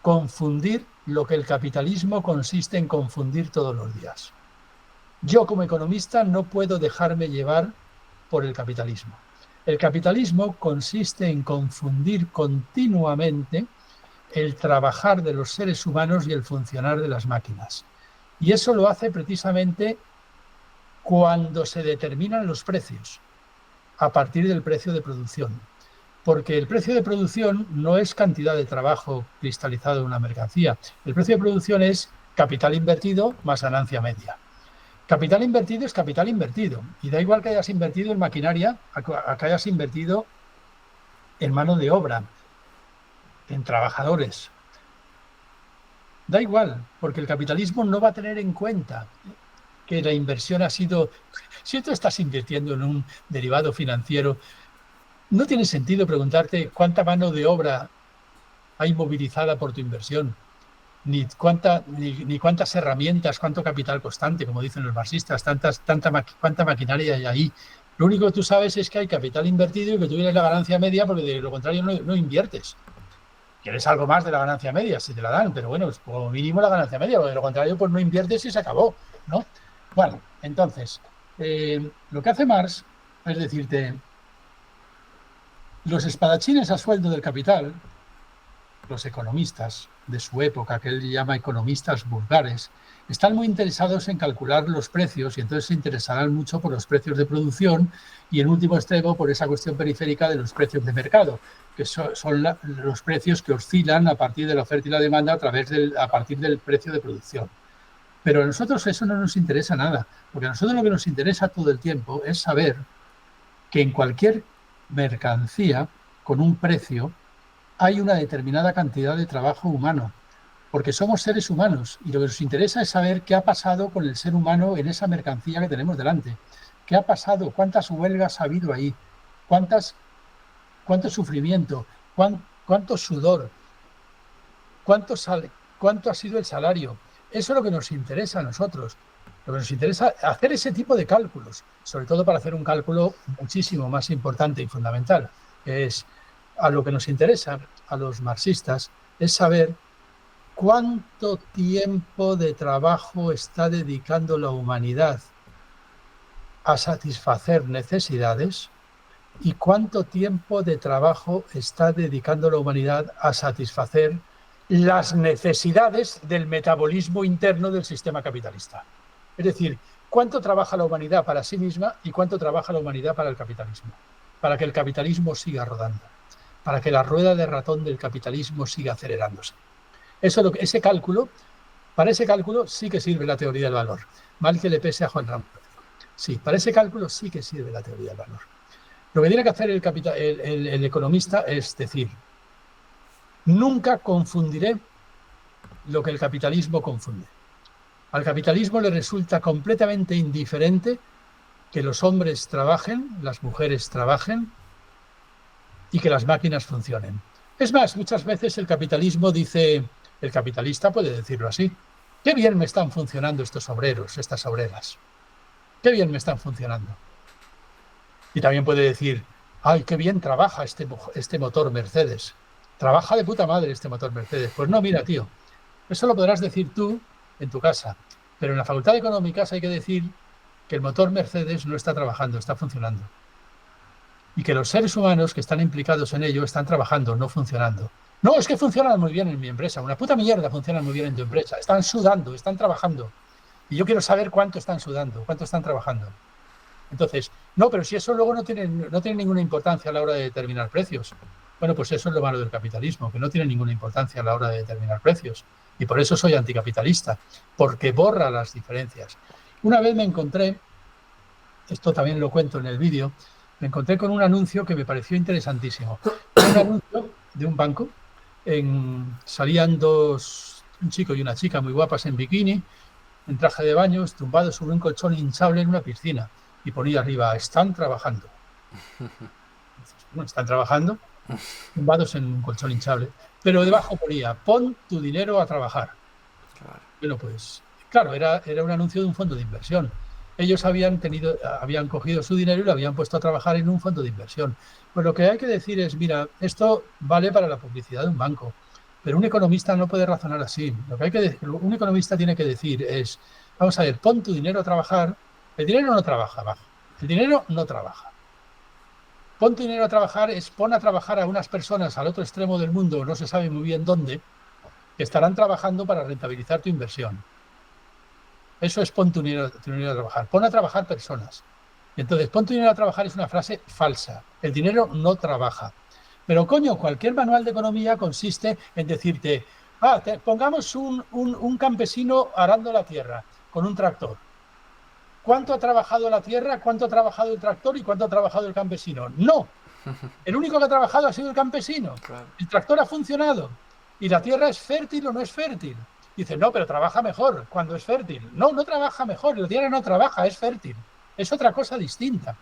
Speaker 2: confundir lo que el capitalismo consiste en confundir todos los días. Yo como economista no puedo dejarme llevar por el capitalismo. El capitalismo consiste en confundir continuamente el trabajar de los seres humanos y el funcionar de las máquinas. Y eso lo hace precisamente cuando se determinan los precios, a partir del precio de producción. Porque el precio de producción no es cantidad de trabajo cristalizado en una mercancía. El precio de producción es capital invertido más ganancia media. Capital invertido es capital invertido. Y da igual que hayas invertido en maquinaria, que hayas invertido en mano de obra, en trabajadores. Da igual, porque el capitalismo no va a tener en cuenta que la inversión ha sido... Si tú estás invirtiendo en un derivado financiero, no tiene sentido preguntarte cuánta mano de obra hay movilizada por tu inversión, ni cuántas herramientas, cuánto capital constante, como dicen los marxistas, cuánta maquinaria hay ahí. Lo único que tú sabes es que hay capital invertido y que tú tienes la ganancia media, porque de lo contrario no inviertes. Quieres algo más de la ganancia media, si te la dan, pero bueno, como mínimo la ganancia media, porque de lo contrario pues no inviertes y se acabó, ¿no? Bueno, entonces, lo que hace Marx es decirte, los espadachines a sueldo del capital, los economistas de su época, que él llama economistas vulgares, están muy interesados en calcular los precios, y entonces se interesarán mucho por los precios de producción y, en último extremo, por esa cuestión periférica de los precios de mercado, que son los precios que oscilan a partir de la oferta y la demanda a partir del precio de producción. Pero a nosotros eso no nos interesa nada, porque a nosotros lo que nos interesa todo el tiempo es saber que en cualquier mercancía con un precio hay una determinada cantidad de trabajo humano, porque somos seres humanos y lo que nos interesa es saber qué ha pasado con el ser humano en esa mercancía que tenemos delante. ¿Qué ha pasado? ¿Cuántas huelgas ha habido ahí? ¿Cuánto sufrimiento? ¿Cuánto sudor? ¿Cuánto ha sido el salario? Eso es lo que nos interesa a nosotros. Lo que nos interesa es hacer ese tipo de cálculos, sobre todo para hacer un cálculo muchísimo más importante y fundamental, que es a lo que nos interesa a los marxistas, es saber cuánto tiempo de trabajo está dedicando la humanidad a satisfacer necesidades y cuánto tiempo de trabajo está dedicando la humanidad a satisfacer las necesidades del metabolismo interno del sistema capitalista. Es decir, cuánto trabaja la humanidad para sí misma y cuánto trabaja la humanidad para el capitalismo, para que el capitalismo siga rodando, para que la rueda de ratón del capitalismo siga acelerándose. Para ese cálculo sí que sirve la teoría del valor. Mal que le pese a Juan Ramón. Sí, para ese cálculo sí que sirve la teoría del valor. Lo que tiene que hacer el economista es decir, nunca confundiré lo que el capitalismo confunde. Al capitalismo le resulta completamente indiferente que los hombres trabajen, las mujeres trabajen y que las máquinas funcionen. Es más, muchas veces el capitalismo dice, el capitalista puede decirlo así, qué bien me están funcionando estos obreros, estas obreras, qué bien me están funcionando. Y también puede decir, ay, qué bien trabaja este motor Mercedes, trabaja de puta madre este motor Mercedes. Pues no, mira, tío, eso lo podrás decir tú en tu casa, pero en la Facultad de Económicas hay que decir que el motor Mercedes no está trabajando, está funcionando. Y que los seres humanos que están implicados en ello están trabajando, no funcionando. No, es que funcionan muy bien en mi empresa, una puta mierda funcionan muy bien en tu empresa, están sudando, están trabajando. Y yo quiero saber cuánto están sudando, cuánto están trabajando. Entonces, no, pero si eso luego no tiene ninguna importancia a la hora de determinar precios. Bueno, pues eso es lo malo del capitalismo, que no tiene ninguna importancia a la hora de determinar precios. Y por eso soy anticapitalista, porque borra las diferencias. Una vez me encontré, esto también lo cuento en el vídeo, me encontré con un anuncio que me pareció interesantísimo. Un anuncio de un banco, salían un chico y una chica muy guapas en bikini, en traje de baños, tumbados sobre un colchón hinchable en una piscina. Y ponía arriba, están trabajando. Bueno, están trabajando, tumbados en un colchón hinchable. Pero debajo ponía, pon tu dinero a trabajar. Claro. Bueno, pues, claro, era un anuncio de un fondo de inversión. Ellos habían cogido su dinero y lo habían puesto a trabajar en un fondo de inversión. Pues lo que hay que decir es, mira, esto vale para la publicidad de un banco, pero un economista no puede razonar así. Un economista tiene que decir es, vamos a ver, pon tu dinero a trabajar. El dinero no trabaja, bajo. El dinero no trabaja. Pon tu dinero a trabajar es pon a trabajar a unas personas al otro extremo del mundo, no se sabe muy bien dónde, que estarán trabajando para rentabilizar tu inversión. Eso es pon tu dinero a trabajar. Pon a trabajar personas. Entonces, pon tu dinero a trabajar es una frase falsa. El dinero no trabaja. Pero, coño, cualquier manual de economía consiste en decirte, pongamos un campesino arando la tierra con un tractor. ¿Cuánto ha trabajado la tierra? ¿Cuánto ha trabajado el tractor? ¿Y cuánto ha trabajado el campesino? No. El único que ha trabajado ha sido el campesino. Claro. El tractor ha funcionado. ¿Y la tierra es fértil o no es fértil? Dice, no, pero trabaja mejor cuando es fértil. No, no trabaja mejor. La tierra no trabaja, es fértil. Es otra cosa distinta.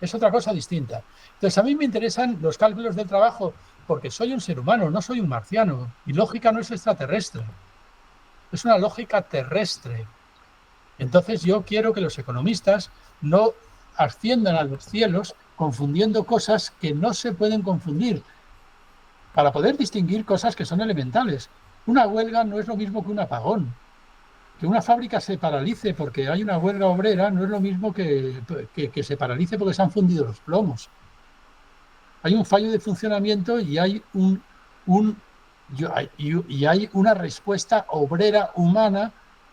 Speaker 2: Es otra cosa distinta. Entonces, a mí me interesan los cálculos del trabajo porque soy un ser humano, no soy un marciano. Y lógica no es extraterrestre. Es una lógica terrestre. Entonces yo quiero que los economistas no asciendan a los cielos confundiendo cosas que no se pueden confundir para poder distinguir cosas que son elementales. Una huelga no es lo mismo que un apagón. Que una fábrica se paralice porque hay una huelga obrera no es lo mismo que se paralice porque se han fundido los plomos. Hay un fallo de funcionamiento y hay una respuesta obrera humana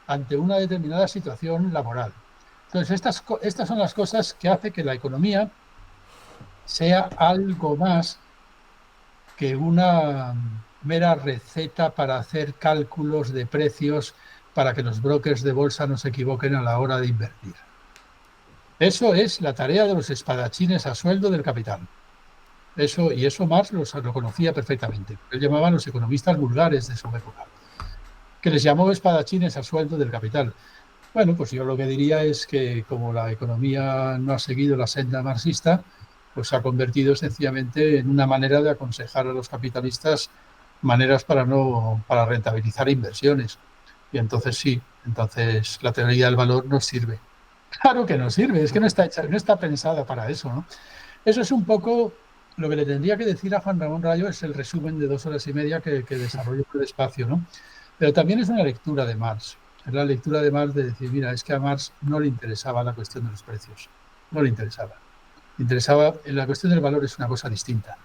Speaker 2: ante una determinada situación laboral. Entonces, estas son las cosas que hacen que la economía sea algo más que una mera receta para hacer cálculos de precios para que los brokers de bolsa no se equivoquen a la hora de invertir. Eso es la tarea de los espadachines a sueldo del capital. Y eso Marx lo conocía perfectamente. Él llamaba a los economistas vulgares de su época, que les llamó espadachines a sueldo del capital. Bueno, pues yo lo que diría es que como la economía no ha seguido la senda marxista, pues se ha convertido sencillamente en una manera de aconsejar a los capitalistas maneras para rentabilizar inversiones. Y entonces sí, entonces la teoría del valor no sirve. Claro que no sirve, es que no está pensada para eso, ¿no? Eso es un poco lo que le tendría que decir a Juan Ramón Rayo, es el resumen de 2 horas y media que desarrollo por despacio, ¿no? Pero también es una lectura de Marx. Es la lectura de Marx de decir, mira, es que a Marx no le interesaba la cuestión de los precios. No le interesaba. Le interesaba, la cuestión del valor es una cosa distinta.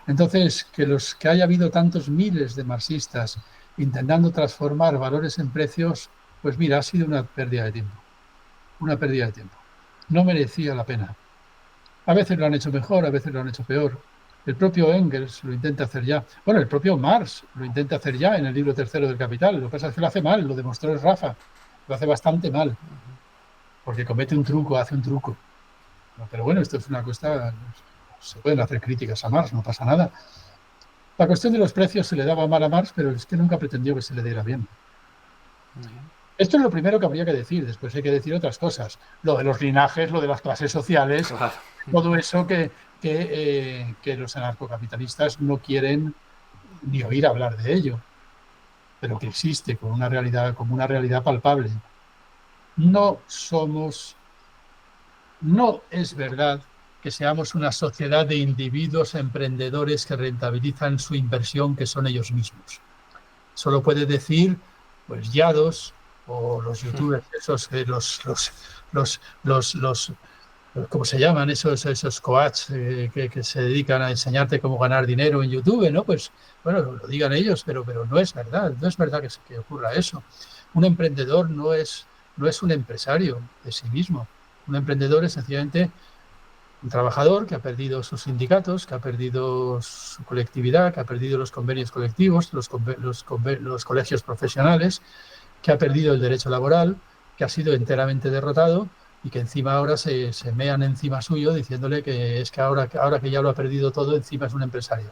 Speaker 2: Entonces, que haya habido tantos miles de marxistas intentando transformar valores en precios, pues mira, ha sido una pérdida de tiempo. Una pérdida de tiempo. No merecía la pena. A veces lo han hecho mejor, a veces lo han hecho peor. El propio Engels lo intenta hacer ya. Bueno, el propio Marx lo intenta hacer ya en el libro tercero del Capital. Lo que pasa es que lo hace mal, lo demostró el Rafa. Lo hace bastante mal, porque comete un truco, hace un truco. Pero bueno, esto es una cosa, se pueden hacer críticas a Marx, no pasa nada. La cuestión de los precios se le daba mal a Marx, pero es que nunca pretendió que se le diera bien. Esto es lo primero que habría que decir, después hay que decir otras cosas. Lo de los linajes, lo de las clases sociales,
Speaker 1: Claro.
Speaker 2: todo eso que los anarcocapitalistas no quieren ni oír hablar de ello, pero que existe como una realidad palpable. No es verdad que seamos una sociedad de individuos emprendedores que rentabilizan su inversión, que son ellos mismos. Solo puede decir, pues, Yados o los youtubers, esos, los ¿cómo se llaman? Esos coaches que se dedican a enseñarte cómo ganar dinero en YouTube, ¿no? Pues, bueno, lo digan ellos, pero no es verdad. No es verdad que ocurra eso. Un emprendedor no es un empresario de sí mismo. Un emprendedor es sencillamente un trabajador que ha perdido sus sindicatos, que ha perdido su colectividad, que ha perdido los convenios colectivos, los colegios profesionales, que ha perdido el derecho laboral, que ha sido enteramente derrotado y que encima ahora se mean encima suyo diciéndole que es que ahora que ya lo ha perdido todo, encima es un empresario.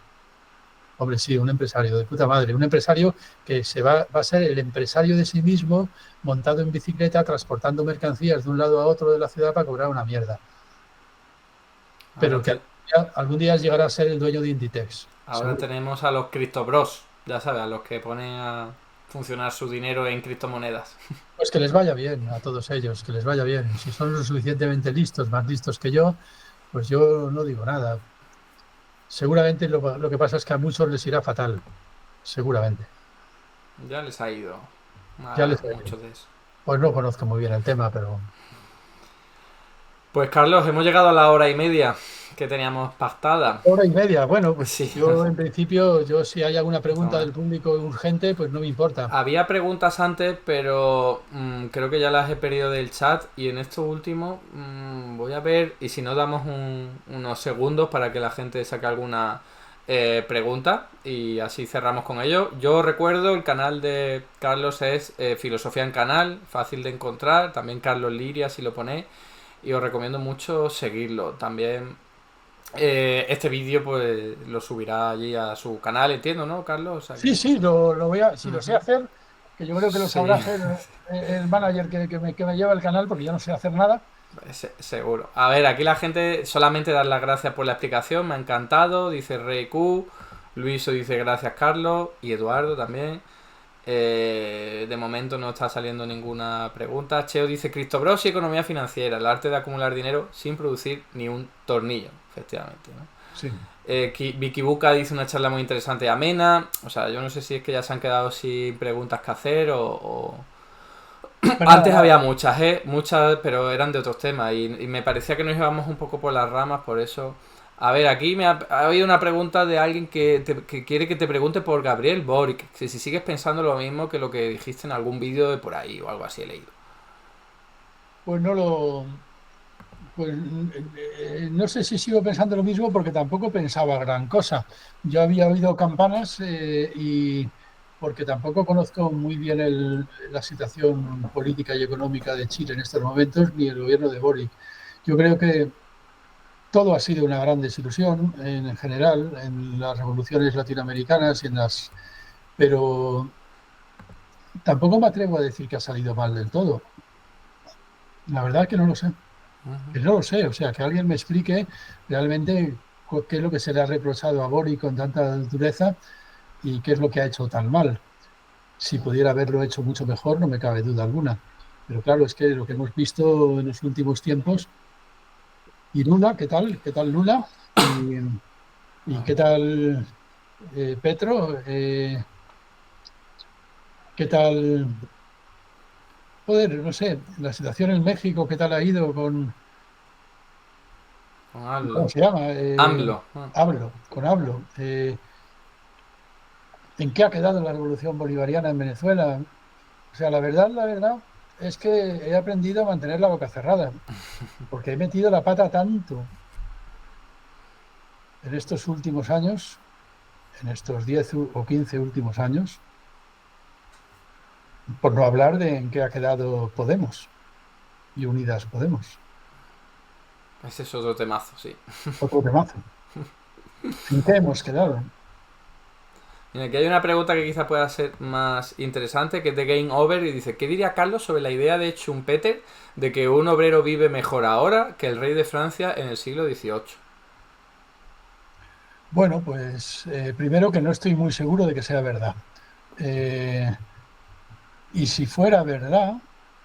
Speaker 2: Hombre, sí, un empresario de puta madre, un empresario que va a ser el empresario de sí mismo, montado en bicicleta, transportando mercancías de un lado a otro de la ciudad para cobrar una mierda. Pero que algún día llegará a ser el dueño de Inditex.
Speaker 1: Ahora tenemos a los criptobros, ya sabes, a los que ponen a funcionar su dinero en criptomonedas.
Speaker 2: Pues que les vaya bien a todos ellos, que les vaya bien. Si son lo suficientemente listos, más listos que yo, pues yo no digo nada. Seguramente lo que pasa es que a muchos les irá fatal. Seguramente.
Speaker 1: Ya les ha ido
Speaker 2: Ya
Speaker 1: a
Speaker 2: les ha
Speaker 1: muchos
Speaker 2: ido.
Speaker 1: de eso.
Speaker 2: Pues no conozco muy bien el tema, pero...
Speaker 1: Pues Carlos, hemos llegado a la hora y media que teníamos pactada.
Speaker 2: 1 hora y media. Bueno, pues
Speaker 1: Sí.
Speaker 2: yo en principio, si hay alguna pregunta
Speaker 1: Toma.
Speaker 2: del público urgente, pues no me importa.
Speaker 1: Había preguntas antes, pero creo que ya las he perdido del chat. Y en esto último voy a ver, y si no damos unos segundos para que la gente saque alguna pregunta y así cerramos con ello. Yo recuerdo el canal de Carlos es Filosofía en Canal, fácil de encontrar. También Carlos Liria, si lo ponéis. Y os recomiendo mucho seguirlo. También este vídeo pues lo subirá allí a su canal, entiendo, ¿no, Carlos? O sea que...
Speaker 2: Sí, lo voy a... Si lo sé hacer, que yo creo que lo sabrá
Speaker 1: Sí,
Speaker 2: hacer el manager que me lleva el canal, porque yo no sé hacer nada.
Speaker 1: seguro. A ver, aquí la gente solamente dar las gracias por la explicación, me ha encantado, dice Rey Q, Luiso dice gracias Carlos y Eduardo también. De momento no está saliendo ninguna pregunta. Cheo dice Cristo Bros y economía financiera, el arte de acumular dinero sin producir ni un tornillo, efectivamente, ¿no?
Speaker 2: Sí.
Speaker 1: Vicky Buca dice una charla muy interesante y amena. O sea, yo no sé si es que ya se han quedado sin preguntas que hacer o...
Speaker 2: Pues
Speaker 1: Antes
Speaker 2: nada.
Speaker 1: había muchas, pero eran de otros temas y me parecía que nos íbamos un poco por las ramas, por eso... A ver, aquí ha habido una pregunta de alguien que quiere que te pregunte por Gabriel Boric, si sigues pensando lo mismo que lo que dijiste en algún vídeo de por ahí o algo así he leído.
Speaker 2: Pues no lo... Pues no sé si sigo pensando lo mismo porque tampoco pensaba gran cosa. Yo había oído campanas y porque tampoco conozco muy bien la situación política y económica de Chile en estos momentos, ni el gobierno de Boric. Yo creo que todo ha sido una gran desilusión en general en las revoluciones latinoamericanas pero tampoco me atrevo a decir que ha salido mal del todo. La verdad es que no lo sé.
Speaker 1: Ujú.
Speaker 2: Que no lo sé. O sea, que alguien me explique realmente qué es lo que se le ha reprochado a Boric con tanta dureza y qué es lo que ha hecho tan mal. Si pudiera haberlo hecho mucho mejor, no me cabe duda alguna. Pero claro, es que lo que hemos visto en los últimos tiempos. ¿Y Lula? ¿Qué tal? ¿Qué tal Lula? ¿Y qué tal Petro? ¿Qué tal? Joder, no sé, la situación en México, ¿qué tal ha ido
Speaker 1: Con
Speaker 2: ¿cómo
Speaker 1: AMLO.
Speaker 2: se llama?
Speaker 1: AMLO.
Speaker 2: Hablo. ¿En qué ha quedado la revolución bolivariana en Venezuela? O sea, la verdad es que he aprendido a mantener la boca cerrada, porque he metido la pata tanto en estos últimos años, en estos 10 o 15 últimos años, por no hablar de en qué ha quedado Podemos y Unidas Podemos.
Speaker 1: Ese es otro temazo, sí.
Speaker 2: Otro temazo. ¿En qué hemos quedado?
Speaker 1: Mira, aquí hay una pregunta que quizá pueda ser más interesante, que es de Game Over, y dice, ¿qué diría Carlos sobre la idea de Schumpeter de que un obrero vive mejor ahora que el rey de Francia en el siglo XVIII?
Speaker 2: Bueno, pues primero que no estoy muy seguro de que sea verdad. Eh, y si fuera verdad,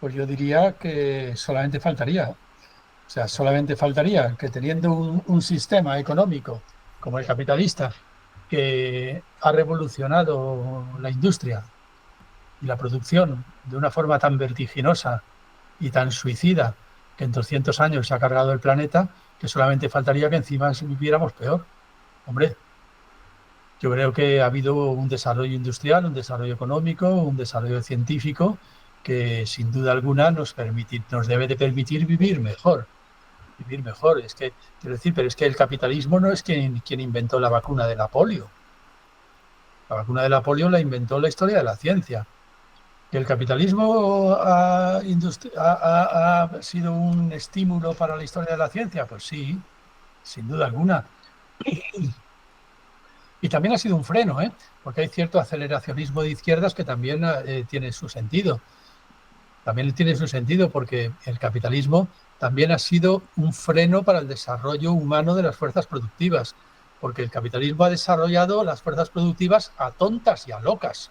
Speaker 2: pues yo diría que solamente faltaría. O sea, solamente faltaría que teniendo un sistema económico como el capitalista, que ha revolucionado la industria y la producción de una forma tan vertiginosa y tan suicida que en 200 años se ha cargado el planeta, que solamente faltaría que encima viviéramos peor. Hombre, yo creo que ha habido un desarrollo industrial, un desarrollo económico, un desarrollo científico que sin duda alguna nos debe de permitir vivir mejor. Vivir mejor. Es que, quiero decir, pero es que el capitalismo no es quien inventó la vacuna de la polio. La vacuna de la polio la inventó la historia de la ciencia. ¿Que el capitalismo ha sido un estímulo para la historia de la ciencia? Pues sí, sin duda alguna. Y también ha sido un freno, ¿eh? Porque hay cierto aceleracionismo de izquierdas que también tiene su sentido. También tiene su sentido porque el capitalismo también ha sido un freno para el desarrollo humano de las fuerzas productivas, porque el capitalismo ha desarrollado las fuerzas productivas a tontas y a locas.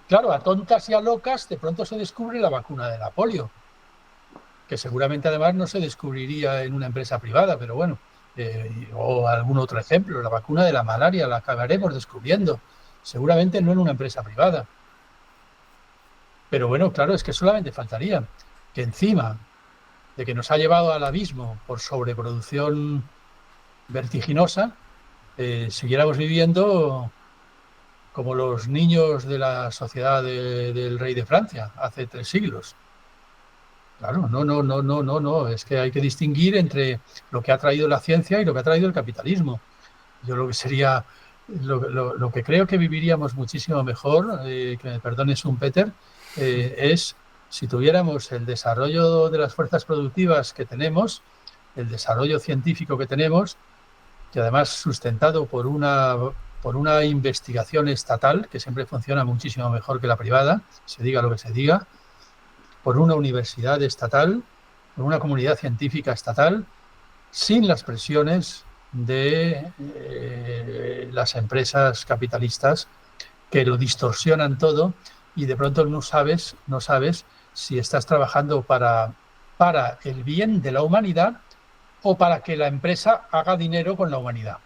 Speaker 2: Claro, a tontas y a locas de pronto se descubre la vacuna de la polio, que seguramente además no se descubriría en una empresa privada, pero bueno, o algún otro ejemplo, la vacuna de la malaria la acabaremos descubriendo, seguramente no en una empresa privada. Pero bueno, claro, es que solamente faltaría que encima de que nos ha llevado al abismo por sobreproducción vertiginosa, siguiéramos viviendo como los niños de la sociedad del rey de Francia hace 3 siglos. Claro, no, es que hay que distinguir entre lo que ha traído la ciencia y lo que ha traído el capitalismo. Yo lo que sería, lo que creo que viviríamos muchísimo mejor, que me perdone Schumpeter, es si tuviéramos el desarrollo de las fuerzas productivas que tenemos, el desarrollo científico que tenemos, que además sustentado por una investigación estatal, que siempre funciona muchísimo mejor que la privada, se diga lo que se diga, por una universidad estatal, por una comunidad científica estatal, sin las presiones de las empresas capitalistas que lo distorsionan todo y de pronto no sabes si estás trabajando para el bien de la humanidad o para que la empresa haga dinero con la humanidad.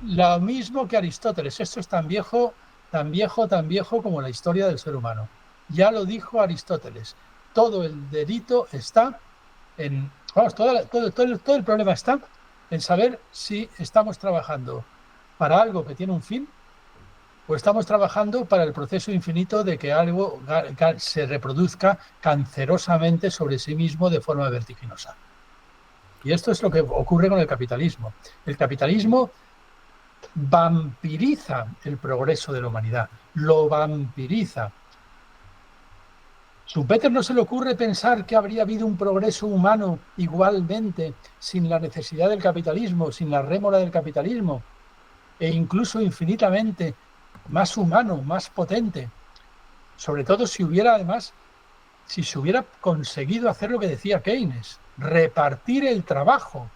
Speaker 2: Lo mismo que Aristóteles. Esto es tan viejo, tan viejo, tan viejo como la historia del ser humano. Ya lo dijo Aristóteles. Todo el delito está en... Vamos, todo el problema está en saber si estamos trabajando para algo que tiene un fin o estamos trabajando para el proceso infinito de que algo se reproduzca cancerosamente sobre sí mismo de forma vertiginosa. Y esto es lo que ocurre con el capitalismo. El capitalismo vampiriza el progreso de la humanidad, lo vampiriza. Schumpeter no se le ocurre pensar que habría habido un progreso humano igualmente sin la necesidad del capitalismo, sin la rémora del capitalismo, e incluso infinitamente más humano, más potente. Sobre todo si hubiera además si se hubiera conseguido hacer lo que decía Keynes, repartir el trabajo,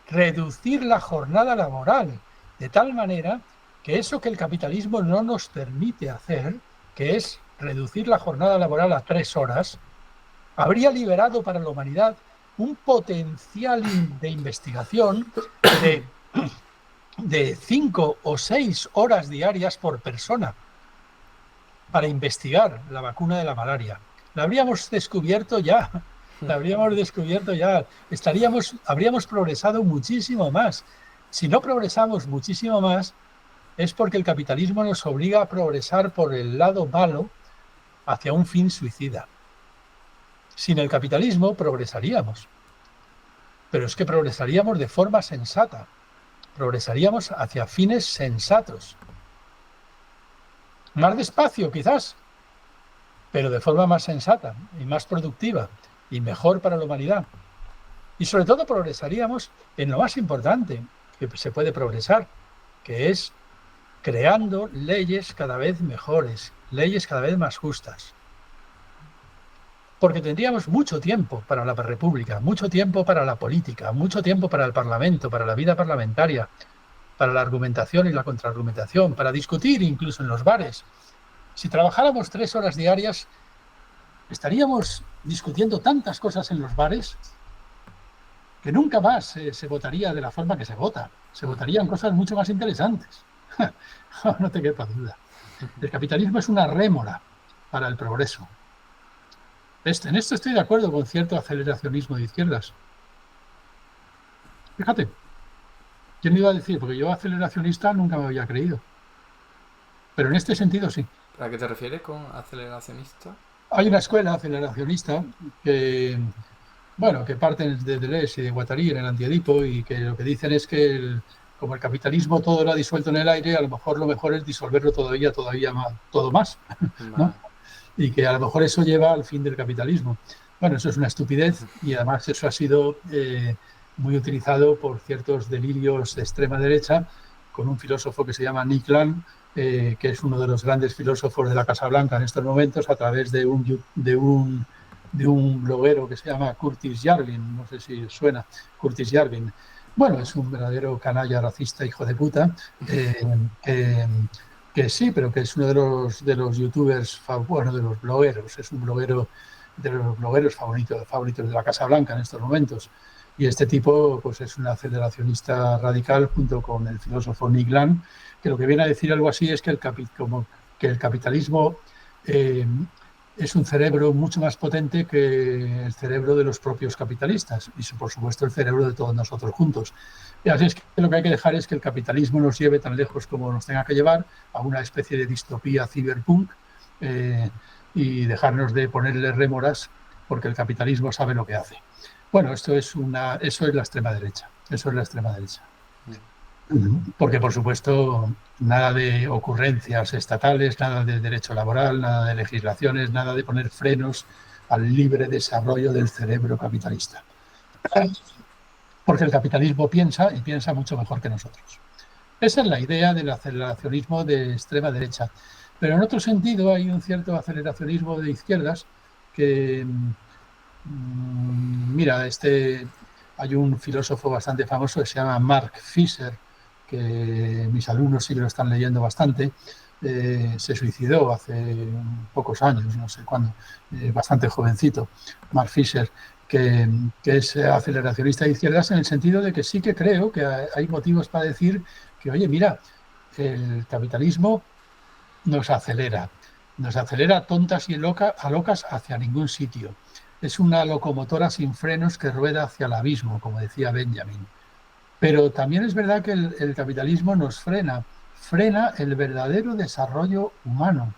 Speaker 2: reducir la jornada laboral, de tal manera que eso que el capitalismo no nos permite hacer, que es reducir la jornada laboral a 3 horas, habría liberado para la humanidad un potencial de investigación de 5 o 6 horas diarias por persona para investigar la vacuna de la malaria. La habríamos descubierto ya, habríamos progresado muchísimo más. Si no progresamos muchísimo más, es porque el capitalismo nos obliga a progresar por el lado malo hacia un fin suicida. Sin el capitalismo progresaríamos, pero es que progresaríamos de forma sensata, progresaríamos hacia fines sensatos. Más despacio, quizás, pero de forma más sensata y más productiva y mejor para la humanidad. Y sobre todo progresaríamos en lo más importante que se puede progresar, que es creando leyes cada vez mejores, leyes cada vez más justas. Porque tendríamos mucho tiempo para la república, mucho tiempo para la política, mucho tiempo para el parlamento, para la vida parlamentaria, para la argumentación y la contraargumentación, para discutir incluso en los bares. Si trabajáramos 3 horas diarias, estaríamos discutiendo tantas cosas en los bares que nunca más se votaría de la forma que se vota. Se votarían cosas mucho más interesantes. No te quepa duda. El capitalismo es una rémora para el progreso. En esto estoy de acuerdo con cierto aceleracionismo de izquierdas. Fíjate, ¿quién me iba a decir? Porque yo aceleracionista nunca me había creído. Pero en este sentido sí.
Speaker 1: ¿A qué te refieres con aceleracionista?
Speaker 2: Hay una escuela aceleracionista que, bueno, que parten de Deleuze y de Guattari en el Antiedipo y que lo que dicen es que como el capitalismo todo lo ha disuelto en el aire, a lo mejor es disolverlo todavía más, todo más, ¿no? Y que a lo mejor eso lleva al fin del capitalismo. Bueno, eso es una estupidez y además eso ha sido muy utilizado por ciertos delirios de extrema derecha con un filósofo que se llama Nick Land, que es uno de los grandes filósofos de la Casa Blanca en estos momentos, a través de un bloguero que se llama Curtis Yarvin, no sé si suena, Curtis Yarvin. Bueno, es un verdadero canalla racista, hijo de puta, que sí, pero que es uno de los youtubers, bueno, de los blogueros, es un bloguero de los blogueros favoritos de la Casa Blanca en estos momentos. Y este tipo pues es un aceleracionista radical junto con el filósofo Nick Land, que lo que viene a decir algo así es que el capitalismo es un cerebro mucho más potente que el cerebro de los propios capitalistas y, por supuesto, el cerebro de todos nosotros juntos. Y así es que lo que hay que dejar es que el capitalismo nos lleve tan lejos como nos tenga que llevar a una especie de distopía cyberpunk y dejarnos de ponerle rémoras porque el capitalismo sabe lo que hace. Bueno, eso es la extrema derecha. Eso es la extrema derecha. Porque, por supuesto, nada de ocurrencias estatales, nada de derecho laboral, nada de legislaciones, nada de poner frenos al libre desarrollo del cerebro capitalista. Porque el capitalismo piensa y piensa mucho mejor que nosotros. Esa es la idea del aceleracionismo de extrema derecha. Pero en otro sentido hay un cierto aceleracionismo de izquierdas que, mira, hay un filósofo bastante famoso que se llama Mark Fisher, que mis alumnos sí que lo están leyendo bastante, se suicidó hace pocos años, no sé cuándo, bastante jovencito, Mark Fisher, que es aceleracionista de izquierdas en el sentido de que sí que creo que hay motivos para decir que, oye, mira, el capitalismo nos acelera tontas y a locas hacia ningún sitio. Es una locomotora sin frenos que rueda hacia el abismo, como decía Benjamin. Pero también es verdad que el capitalismo nos frena el verdadero desarrollo humano,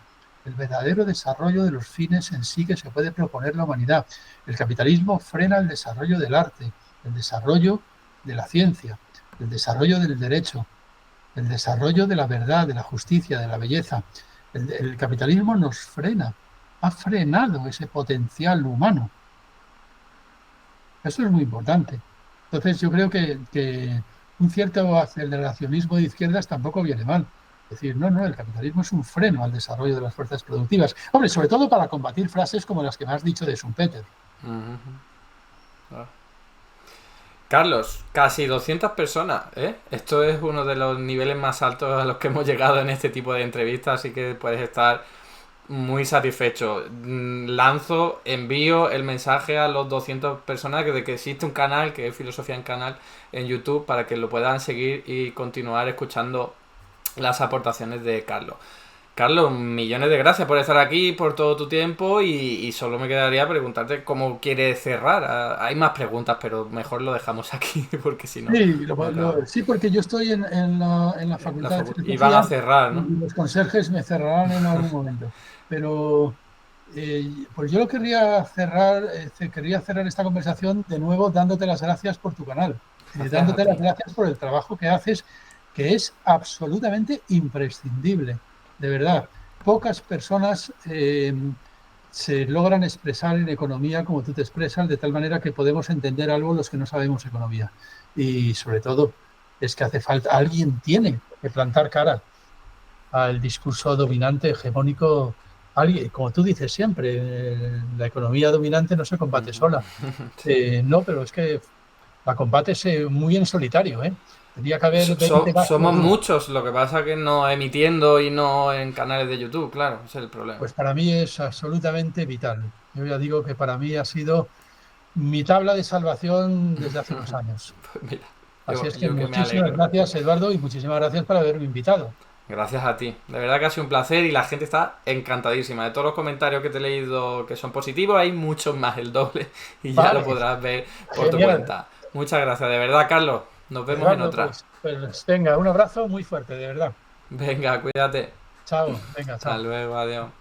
Speaker 2: el verdadero desarrollo de los fines en sí que se puede proponer la humanidad. El capitalismo frena el desarrollo del arte, el desarrollo de la ciencia, el desarrollo del derecho, el desarrollo de la verdad, de la justicia, de la belleza. El capitalismo nos frena, ha frenado ese potencial humano. Eso es muy importante. Entonces yo creo que un cierto aceleracionismo de izquierdas tampoco viene mal. decir, no, no, el capitalismo es un freno al desarrollo de las fuerzas productivas. Hombre, sobre todo para combatir frases como las que me has dicho de Schumpeter.
Speaker 1: Ah. Carlos, casi 200 personas, ¿eh? Esto es uno de los niveles más altos a los que hemos llegado en este tipo de entrevistas, así que puedes estar muy satisfecho. Envío el mensaje a los 200 personas de que existe un canal, que es Filosofía en Canal, en YouTube, para que lo puedan seguir y continuar escuchando las aportaciones de Carlos. Carlos, millones de gracias por estar aquí, por todo tu tiempo y solo me quedaría preguntarte cómo quieres cerrar. Hay más preguntas, pero mejor lo dejamos aquí porque si no,
Speaker 2: Sí,
Speaker 1: no acabamos.
Speaker 2: sí, porque yo estoy en la Facultad de
Speaker 1: Y van a
Speaker 2: Filosofía
Speaker 1: cerrar, ¿no?
Speaker 2: y los conserjes me cerrarán en algún momento. Pero pues yo lo querría cerrar esta conversación de nuevo dándote las gracias por tu canal,
Speaker 1: Gracias a
Speaker 2: dándote las
Speaker 1: ti.
Speaker 2: gracias por el trabajo que haces, que es absolutamente imprescindible, de verdad. Pocas personas se logran expresar en economía como tú te expresas, de tal manera que podemos entender algo los que no sabemos economía. Y sobre todo, es que hace falta, alguien tiene que plantar cara al discurso dominante, hegemónico. Alguien, como tú dices siempre, la economía dominante no se combate sola.
Speaker 1: Sí.
Speaker 2: No, pero es que la combates muy en solitario, ¿eh? Tendría que haber 20 más como
Speaker 1: Somos
Speaker 2: tú.
Speaker 1: muchos, lo que pasa que no emitiendo y no en canales de YouTube, claro, ese es el problema.
Speaker 2: Pues para mí es absolutamente vital. Yo ya digo que para mí ha sido mi tabla de salvación desde hace unos años.
Speaker 1: Pues mira,
Speaker 2: Así es que
Speaker 1: yo que me
Speaker 2: muchísimas
Speaker 1: alegro.
Speaker 2: gracias, Eduardo, y muchísimas gracias por haberme invitado.
Speaker 1: Gracias a ti. De verdad que ha sido un placer y la gente está encantadísima. De todos los comentarios que te he leído que son positivos, hay muchos más, el doble, y ya lo
Speaker 2: Vale,
Speaker 1: podrás ver por tu
Speaker 2: genial.
Speaker 1: cuenta. Muchas gracias, de verdad, Carlos. Nos vemos en
Speaker 2: Eduardo,
Speaker 1: otra.
Speaker 2: pues venga, un abrazo muy fuerte, de verdad.
Speaker 1: Venga, cuídate.
Speaker 2: Chao, venga,
Speaker 1: Hasta
Speaker 2: chao.
Speaker 1: luego, adiós.